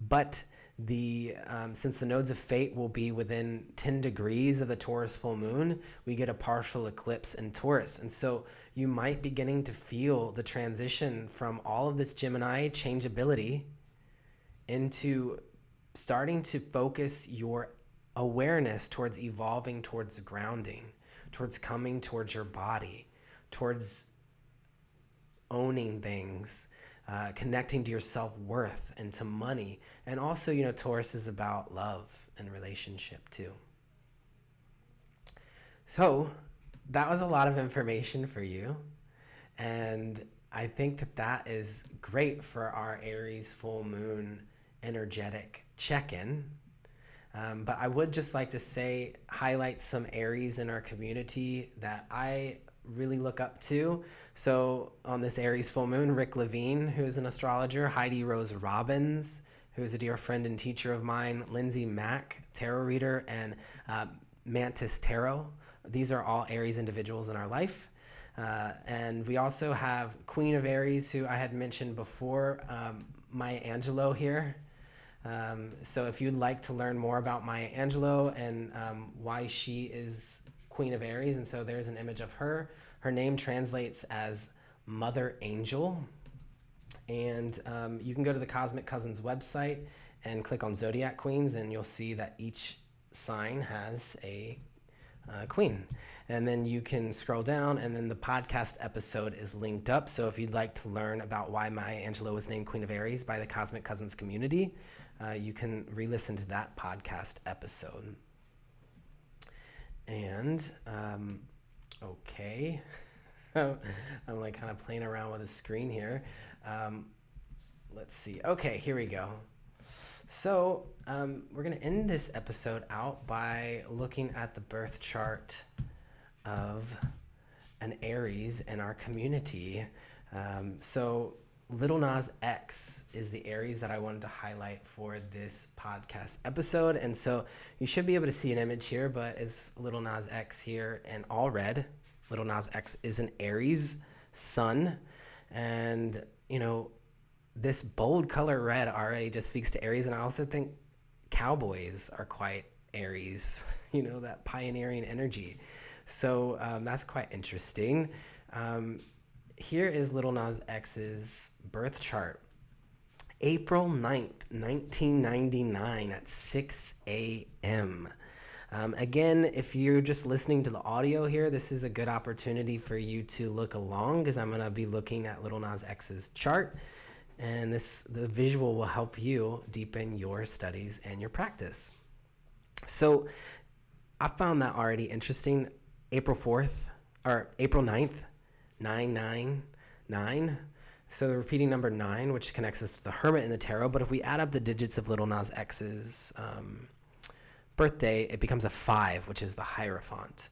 but since the nodes of fate will be within 10 degrees of the Taurus full moon, we get a partial eclipse in Taurus. And so you might be beginning to feel the transition from all of this Gemini changeability into starting to focus your awareness towards evolving towards grounding, towards coming towards your body, towards owning things, connecting to your self-worth and to money. And also, Taurus is about love and relationship too. So that was a lot of information for you. And I think that is great for our Aries full moon energetic check-in. But I would just like to highlight some Aries in our community that I really look up to. So on this Aries full moon, Rick Levine, who's an astrologer, Heidi Rose Robbins, who's a dear friend and teacher of mine, Lindsay Mack, tarot reader, and Mantis Tarot. These are all Aries individuals in our life. And we also have Queen of Aries, who I had mentioned before, Maya Angelou here. So if you'd like to learn more about Maya Angelou and why she is Queen of Aries, and so there's an image of her. Her name translates as Mother Angel. And you can go to the Cosmic Cousins website and click on Zodiac Queens, and you'll see that each sign has a queen. And then you can scroll down, and then the podcast episode is linked up. So if you'd like to learn about why Maya Angelou was named Queen of Aries by the Cosmic Cousins community, you can re-listen to that podcast episode. And okay, I'm like kind of playing around with the screen here. Let's see. Okay, here we go. So we're going to end this episode out by looking at the birth chart of an Aries in our community. So Lil Nas X is the Aries that I wanted to highlight for this podcast episode. And so you should be able to see an image here, but it's Lil Nas X here in all red. Lil Nas X is an Aries sun. And, this bold color red already just speaks to Aries. And I also think cowboys are quite Aries, that pioneering energy. So that's quite interesting. Here is Lil Nas X's birth chart. April 9th, 1999 at 6 a.m. Again, if you're just listening to the audio here, this is a good opportunity for you to look along because I'm going to be looking at Lil Nas X's chart. And the visual will help you deepen your studies and your practice. So I found that already interesting. April 4th, or April 9th, 999. So the repeating number 9, which connects us to the Hermit in the tarot. But if we add up the digits of Lil Nas X's birthday, it becomes a 5, which is the Hierophant.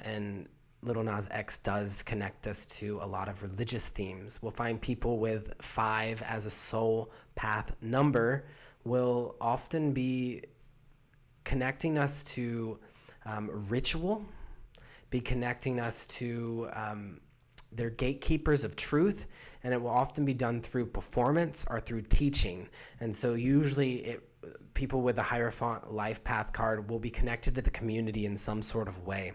And Lil Nas X does connect us to a lot of religious themes. We'll find people with 5 as a soul path number will often be connecting us to ritual, be connecting us to they're gatekeepers of truth, and it will often be done through performance or through teaching. And so usually people with a Hierophant life path card will be connected to the community in some sort of way,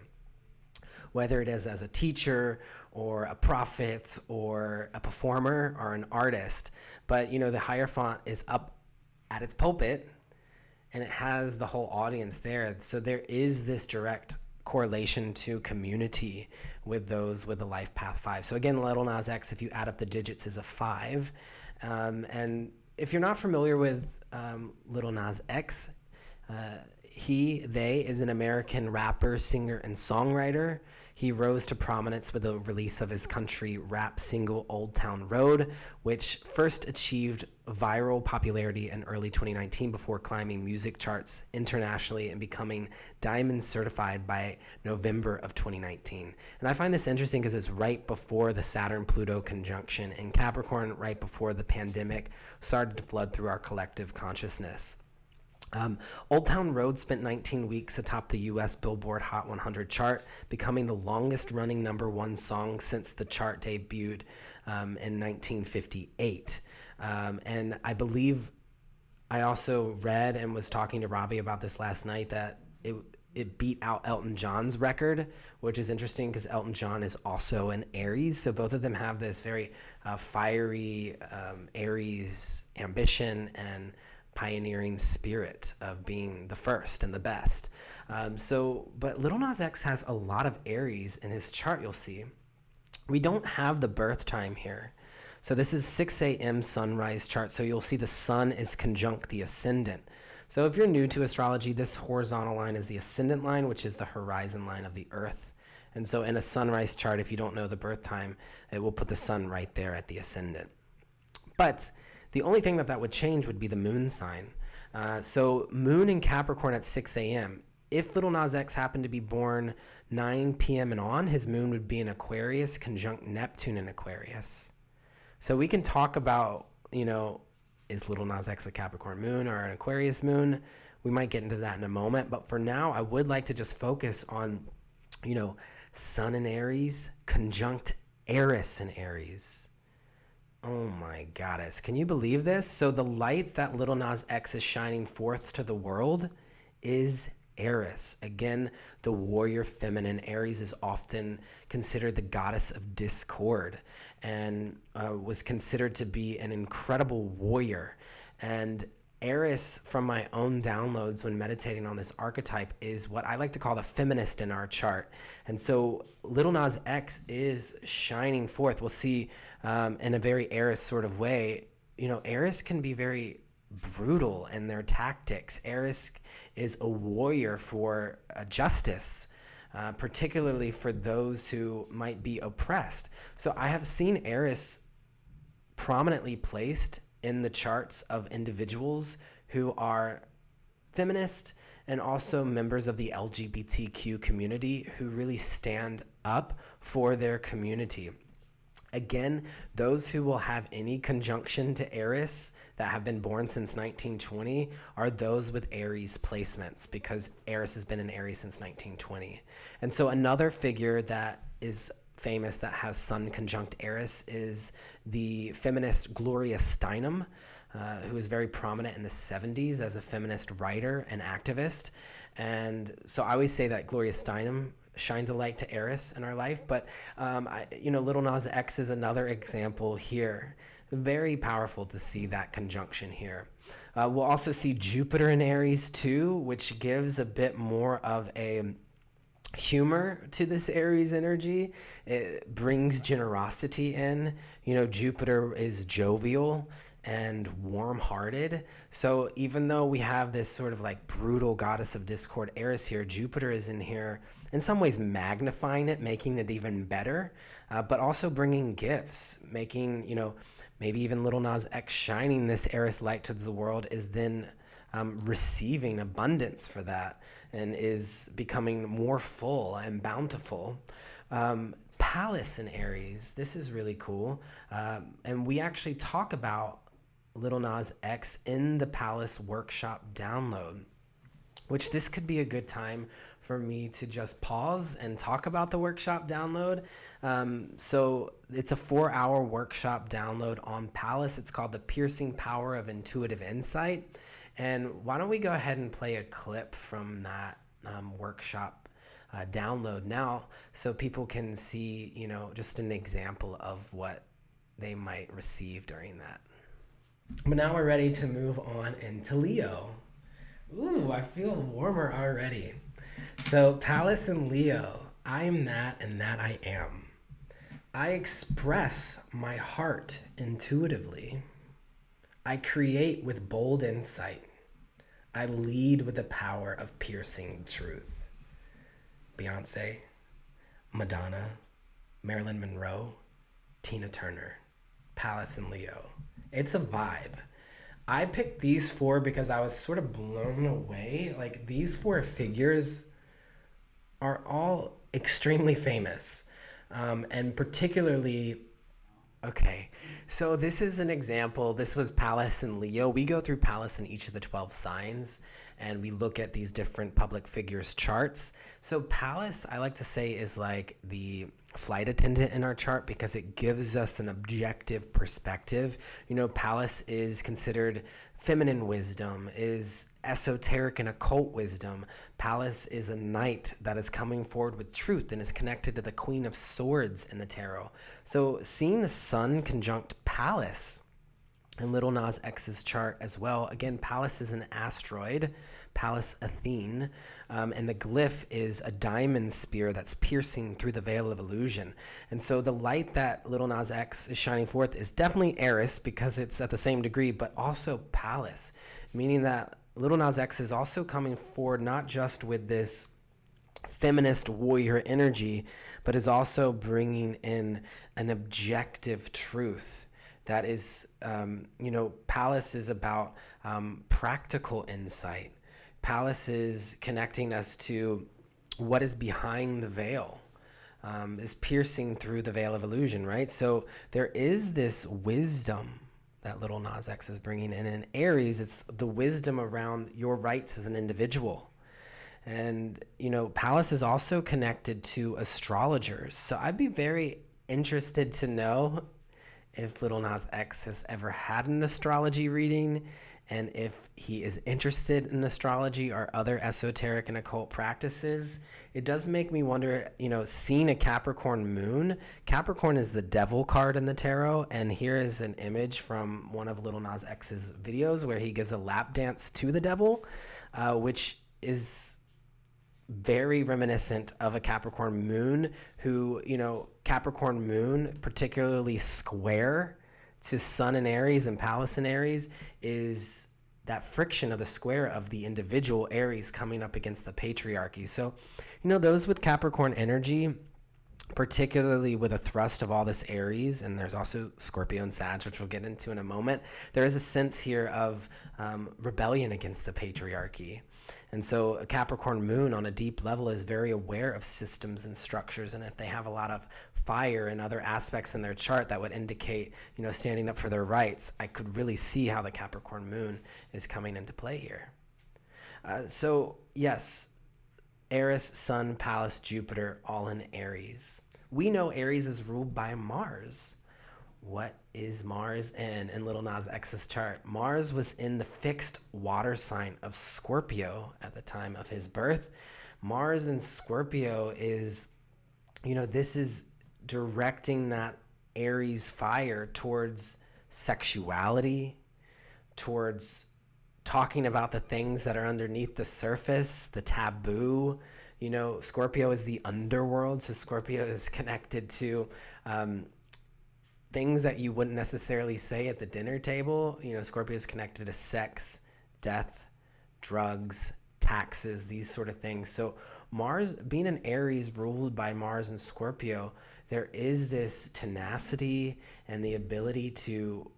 whether it is as a teacher or a prophet or a performer or an artist. But, the Hierophant is up at its pulpit and it has the whole audience there. So there is this direct correlation to community with those with the life path 5. So again, Lil Nas X, if you add up the digits, is a 5. And if you're not familiar with Lil Nas X, they is an American rapper, singer, and songwriter. He rose to prominence with the release of his country rap single Old Town Road, which first achieved viral popularity in early 2019 before climbing music charts internationally and becoming diamond certified by November of 2019. And I find this interesting because it's right before the Saturn-Pluto conjunction in Capricorn, right before the pandemic started to flood through our collective consciousness. Old Town Road spent 19 weeks atop the U.S. Billboard Hot 100 chart, becoming the longest running #1 song since the chart debuted in 1958. And I believe I also read and was talking to Robbie about this last night that it beat out Elton John's record, which is interesting because Elton John is also an Aries. So both of them have this very fiery Aries ambition and pioneering spirit of being the first and the best. But Lil Nas X has a lot of Aries in his chart, you'll see. We don't have the birth time here. So this is 6 a.m. sunrise chart. So you'll see the sun is conjunct the ascendant. So if you're new to astrology, this horizontal line is the ascendant line, which is the horizon line of the earth. And so in a sunrise chart, if you don't know the birth time, it will put the sun right there at the ascendant. But the only thing that would change would be the moon sign. So moon in Capricorn at 6 a.m. If Lil Nas X happened to be born 9 p.m. and on, his moon would be in Aquarius conjunct Neptune in Aquarius. So we can talk about, is Lil Nas X a Capricorn moon or an Aquarius moon? We might get into that in a moment. But for now, I would like to just focus on, Sun in Aries conjunct Eris in Aries. Oh my goddess. Can you believe this? So the light that Lil Nas X is shining forth to the world is Eris. Again, the warrior feminine. Aries is often considered the goddess of discord and was considered to be an incredible warrior. And Eris, from my own downloads when meditating on this archetype, is what I like to call the feminist in our chart. And so Lil Nas X is shining forth. We'll see in a very Eris sort of way. Eris can be very brutal in their tactics. Eris is a warrior for justice, particularly for those who might be oppressed. So I have seen Eris prominently placed in the charts of individuals who are feminist and also members of the LGBTQ community who really stand up for their community. Again, those who will have any conjunction to Eris that have been born since 1920 are those with Aries placements, because Eris has been in Aries since 1920. And so another figure that is famous that has Sun conjunct Eris is the feminist Gloria Steinem, who was very prominent in the 70s as a feminist writer and activist. And so I always say that Gloria Steinem shines a light to Eris in our life, but Lil Nas X is another example here. Very powerful to see that conjunction here. We'll also see Jupiter in Aries too, which gives a bit more of a humor to this Aries energy. It brings generosity in. Jupiter is jovial and warm-hearted. So even though we have this sort of like brutal goddess of discord Eris here, Jupiter is in here in some ways magnifying it, making it even better, but also bringing gifts, making, maybe even Lil Nas X shining this Eris light to the world is then receiving abundance for that and is becoming more full and bountiful. Palace in Aries, this is really cool. And we actually talk about Lil Nas X in the Palace workshop download, which this could be a good time for me to just pause and talk about the workshop download. So it's a 4-hour workshop download on Palace. It's called The Piercing Power of Intuitive Insight. And why don't we go ahead and play a clip from that workshop download now so people can see, just an example of what they might receive during that. But now we're ready to move on into Leo. Ooh, I feel warmer already. So Palace in Leo, I am that and that I am. I express my heart intuitively. I create with bold insight. I lead with the power of piercing truth. Beyonce, Madonna, Marilyn Monroe, Tina Turner, Palace in Leo. It's a vibe. I picked these 4 because I was sort of blown away. Like, these 4 figures are all extremely famous, and particularly. Okay, so this is an example. This was Palace in Leo. We go through Palace in each of the 12 signs, and we look at these different public figures' charts. So Palace, I like to say, is like the flight attendant in our chart because it gives us an objective perspective. Palace is considered feminine wisdom, is esoteric and occult wisdom. Palace is a knight that is coming forward with truth and is connected to the Queen of Swords in the tarot. So seeing the Sun conjunct Palace in Lil Nas X's chart as well. Again, Palace is an asteroid, Pallas Athene, and the glyph is a diamond spear that's piercing through the veil of illusion. And so the light that Lil Nas X is shining forth is definitely Eris because it's at the same degree, but also Pallas, meaning that Lil Nas X is also coming forward not just with this feminist warrior energy, but is also bringing in an objective truth that is, Pallas is about practical insight. Pallas is connecting us to what is behind the veil, is piercing through the veil of illusion, right? So there is this wisdom that Lil Nas X is bringing in. In Aries, it's the wisdom around your rights as an individual. And, Pallas is also connected to astrologers. So I'd be very interested to know if Lil Nas X has ever had an astrology reading and if he is interested in astrology or other esoteric and occult practices. It does make me wonder, seeing a Capricorn moon. Capricorn is the devil card in the tarot, and here is an image from one of Lil Nas X's videos where he gives a lap dance to the devil, which is very reminiscent of a Capricorn moon who, Capricorn moon, particularly square to Sun in Aries and Pallas in Aries, is that friction of the square of the individual Aries coming up against the patriarchy. So, those with Capricorn energy, particularly with a thrust of all this Aries, and there's also Scorpio and Sag, which we'll get into in a moment, there is a sense here of rebellion against the patriarchy. And so a Capricorn moon on a deep level is very aware of systems and structures, and if they have a lot of fire and other aspects in their chart that would indicate, standing up for their rights, I could really see how the Capricorn moon is coming into play here. So yes, Eris, Sun, Pallas, Jupiter, all in Aries. We know Aries is ruled by Mars. What is Mars in Lil Nas X's chart? Mars was in the fixed water sign of Scorpio at the time of his birth. Mars in Scorpio is, this is directing that Aries fire towards sexuality, towards talking about the things that are underneath the surface, the taboo, Scorpio is the underworld. So Scorpio is connected to things that you wouldn't necessarily say at the dinner table. Scorpio is connected to sex, death, drugs, taxes, these sort of things. So Mars, being an Aries ruled by Mars and Scorpio, there is this tenacity and the ability to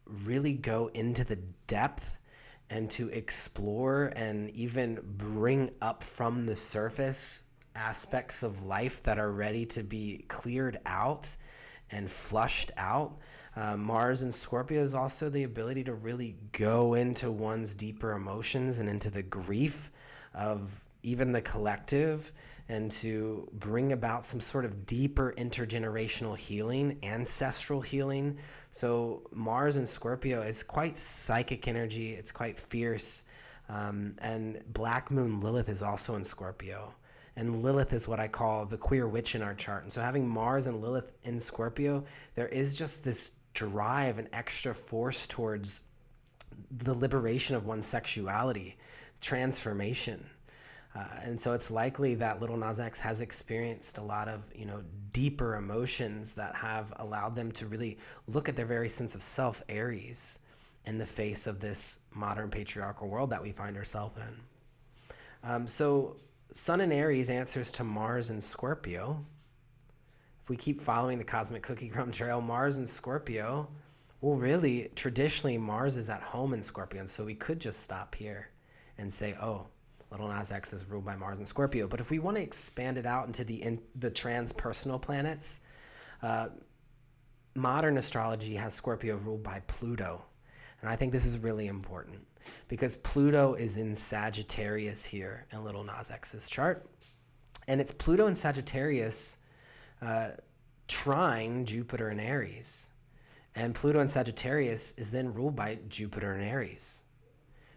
really go into the depth and to explore and even bring up from the surface aspects of life that are ready to be cleared out and flushed out. Mars and Scorpio is also the ability to really go into one's deeper emotions and into the grief of even the collective, and to bring about some sort of deeper intergenerational healing, ancestral healing. So Mars and Scorpio is quite psychic energy. It's quite fierce. And Black Moon Lilith is also in Scorpio. And Lilith is what I call the queer witch in our chart. And so having Mars and Lilith in Scorpio, there is just this drive and extra force towards the liberation of one's sexuality, transformation. And so it's likely that Lil Nas X has experienced a lot of, deeper emotions that have allowed them to really look at their very sense of self, Aries, in the face of this modern patriarchal world that we find ourselves in. So Sun in Aries answers to Mars and Scorpio. If we keep following the cosmic cookie crumb trail, Mars and Scorpio, well, really, traditionally, Mars is at home in Scorpio. And so we could just stop here and say, oh, Lil Nas X is ruled by Mars and Scorpio. But if we want to expand it out into the transpersonal planets, modern astrology has Scorpio ruled by Pluto. And I think this is really important because Pluto is in Sagittarius here in Lil Nas X's chart. And it's Pluto in Sagittarius trine Jupiter in Aries. And Pluto in Sagittarius is then ruled by Jupiter in Aries.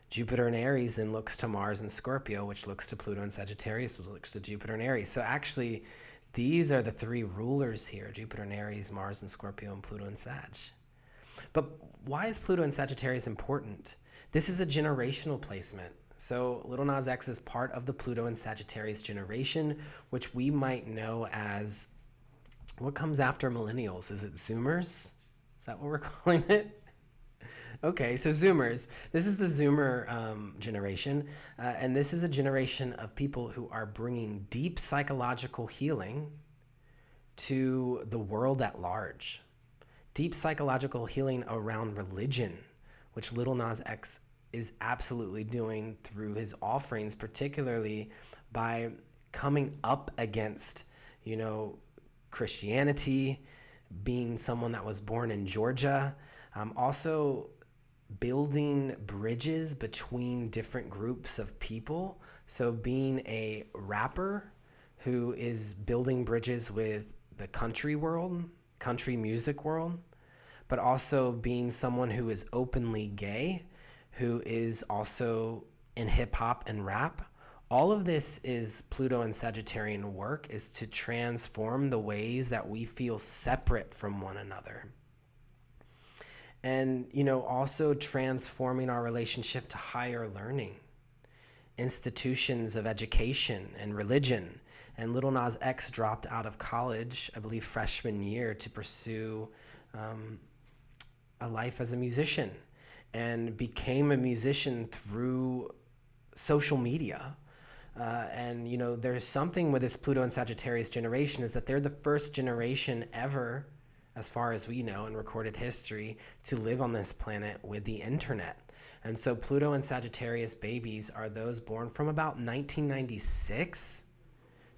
Jupiter in Aries then looks to Mars and Scorpio, which looks to Pluto in Sagittarius, which looks to Jupiter in Aries. So actually, these are the three rulers here: Jupiter in Aries, Mars and Scorpio, and Pluto in Sag. But why is Pluto in Sagittarius important? This is a generational placement. So Lil Nas X is part of the Pluto in Sagittarius generation, which we might know as, what comes after millennials? Is it Zoomers? Is that what we're calling it? Okay, so Zoomers. This is the Zoomer generation, and this is a generation of people who are bringing deep psychological healing to the world at large. Deep psychological healing around religion, which Lil Nas X is absolutely doing through his offerings, particularly by coming up against, Christianity, being someone that was born in Georgia, also building bridges between different groups of people. So being a rapper who is building bridges with the country world, country music world, but also being someone who is openly gay, who is also in hip hop and rap. All of this is Pluto and Sagittarian work, is to transform the ways that we feel separate from one another. And, also transforming our relationship to higher learning, institutions of education and religion. And Lil Nas X dropped out of college, I believe freshman year, to pursue a life as a musician, and became a musician through social media. And, there's something with this Pluto and Sagittarius generation, is that they're the first generation ever, as far as we know in recorded history, to live on this planet with the internet. And so Pluto and Sagittarius babies are those born from about 1996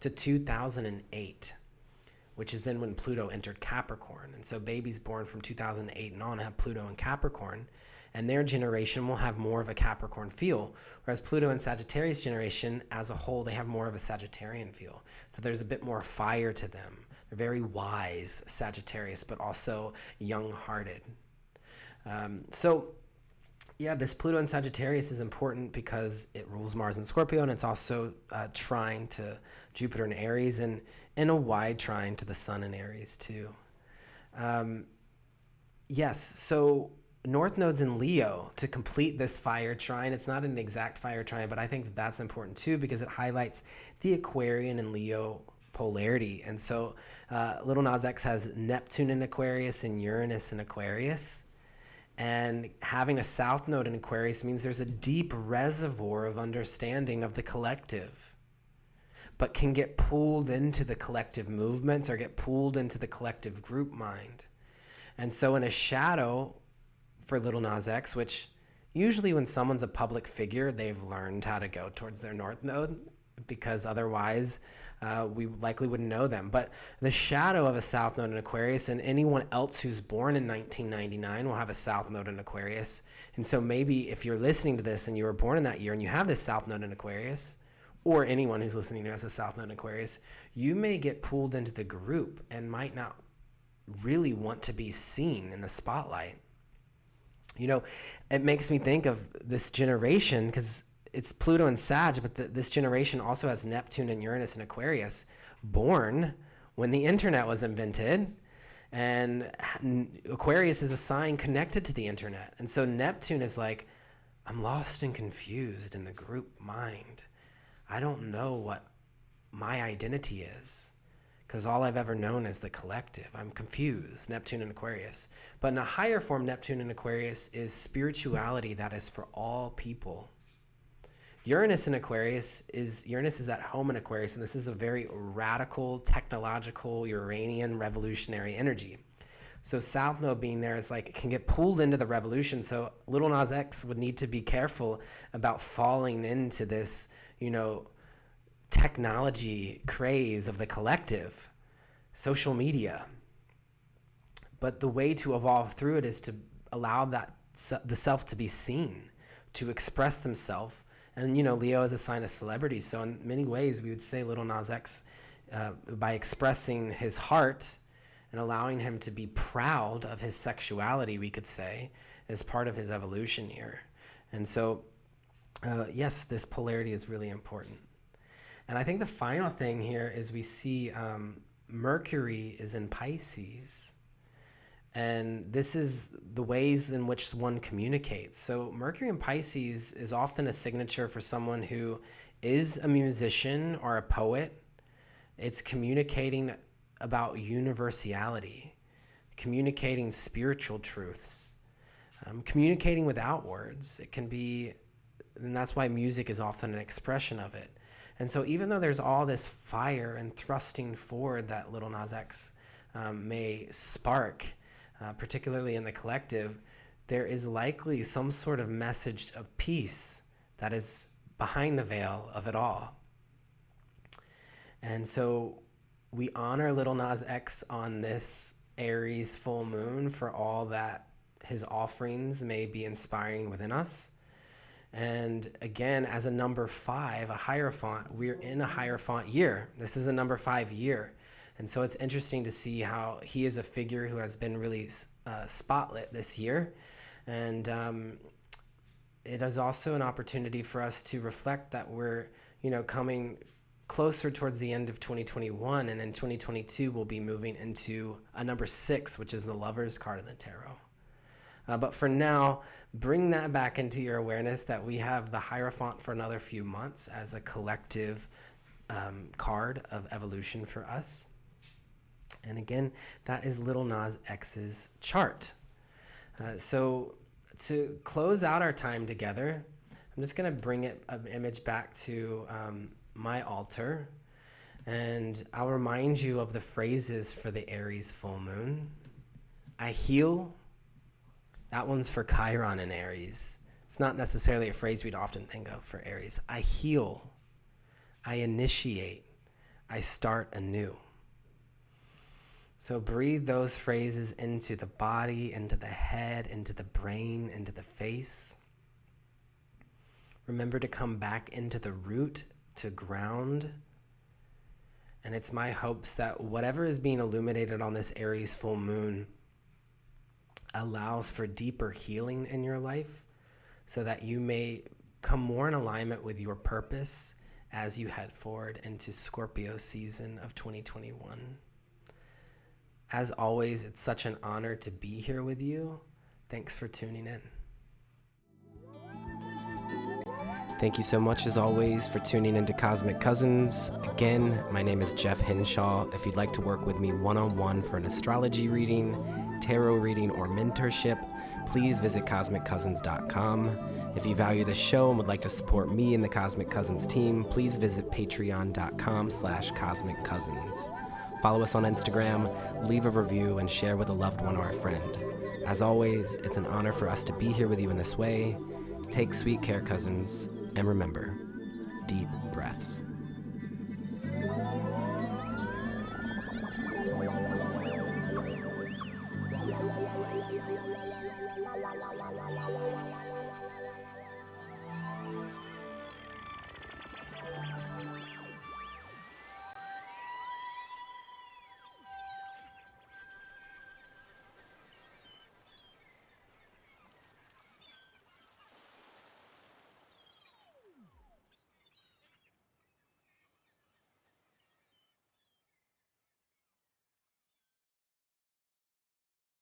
to 2008, which is then when Pluto entered Capricorn. And so babies born from 2008 and on have Pluto in Capricorn, and their generation will have more of a Capricorn feel, whereas Pluto and Sagittarius generation as a whole, they have more of a Sagittarian feel. So there's a bit more fire to them. They're very wise Sagittarius, but also young-hearted. This Pluto and Sagittarius is important because it rules Mars and Scorpio, and it's also trine to Jupiter and Aries, and in a wide trine to the Sun in Aries too. So North Node's in Leo to complete this fire trine. It's not an exact fire trine, but I think that that's important too because it highlights the Aquarian and Leo polarity. And so Lil Nas X has Neptune in Aquarius and Uranus in Aquarius. And having a South Node in Aquarius means there's a deep reservoir of understanding of the collective, but can get pulled into the collective movements or get pulled into the collective group mind. And so in a shadow for Lil Nas X, which usually when someone's a public figure, they've learned how to go towards their North Node because otherwise we likely wouldn't know them. But the shadow of a South Node in Aquarius, and anyone else who's born in 1999 will have a South Node in Aquarius. And so maybe if you're listening to this and you were born in that year and you have this South Node in Aquarius, or anyone who's listening to us as South Node in Aquarius, you may get pulled into the group and might not really want to be seen in the spotlight. You know, it makes me think of this generation because it's Pluto and Sag, but this generation also has Neptune and Uranus and Aquarius, born when the internet was invented. And Aquarius is a sign connected to the internet. And so Neptune is like, I'm lost and confused in the group mind. I don't know what my identity is because all I've ever known is the collective. I'm confused, Neptune and Aquarius. But in a higher form, Neptune and Aquarius is spirituality that is for all people. Uranus in Aquarius Uranus is at home in Aquarius, and this is a very radical, technological, Uranian revolutionary energy. So South Node being there is like it can get pulled into the revolution. So Lil Nas X would need to be careful about falling into this, you know, technology craze of the collective, social media. But the way to evolve through it is to allow the self to be seen, to express themselves. And, you know, Leo is a sign of celebrity. So in many ways, we would say Lil Nas X, by expressing his heart and allowing him to be proud of his sexuality, we could say, is part of his evolution here. And so, yes, this polarity is really important. And I think the final thing here is we see Mercury is in Pisces. And this is the ways in which one communicates. So Mercury in Pisces is often a signature for someone who is a musician or a poet. It's communicating about universality, communicating spiritual truths, communicating without words. It can be, and that's why music is often an expression of it. And so even though there's all this fire and thrusting forward that Lil Nas X may spark, particularly in the collective, there is likely some sort of message of peace that is behind the veil of it all. And so we honor Lil Nas X on this Aries full moon for all that his offerings may be inspiring within us. And again, as a number 5, a Hierophant, we're in a Hierophant year. This is a number 5 year. And so it's interesting to see how he is a figure who has been really spotlit this year. And it is also an opportunity for us to reflect that we're, you know, coming closer towards the end of 2021. And in 2022, we'll be moving into a number 6, which is the Lover's card in the tarot. But for now, bring that back into your awareness that we have the Hierophant for another few months as a collective card of evolution for us. And again, that is Lil Nas X's chart. So to close out our time together, I'm just going to bring an image back to my altar. And I'll remind you of the phrases for the Aries full moon. I heal. That one's for Chiron and Eris. It's not necessarily a phrase we'd often think of for Aries. I heal. I initiate. I start anew. So breathe those phrases into the body, into the head, into the brain, into the face. Remember to come back into the root, to ground. And it's my hopes that whatever is being illuminated on this Aries full moon allows for deeper healing in your life so that you may come more in alignment with your purpose as you head forward into Scorpio season of 2021. As always, it's such an honor to be here with you. Thanks for tuning in. Thank you so much, as always, for tuning into Cosmic Cousins. Again, my name is Jeff Hinshaw. If you'd like to work with me one-on-one for an astrology reading, tarot reading, or mentorship, please visit CosmicCousins.com. If you value the show and would like to support me and the Cosmic Cousins team, please visit Patreon.com/CosmicCousins. Follow us on Instagram, leave a review, and share with a loved one or a friend. As always, it's an honor for us to be here with you in this way. Take sweet care, cousins, and remember, deep breaths.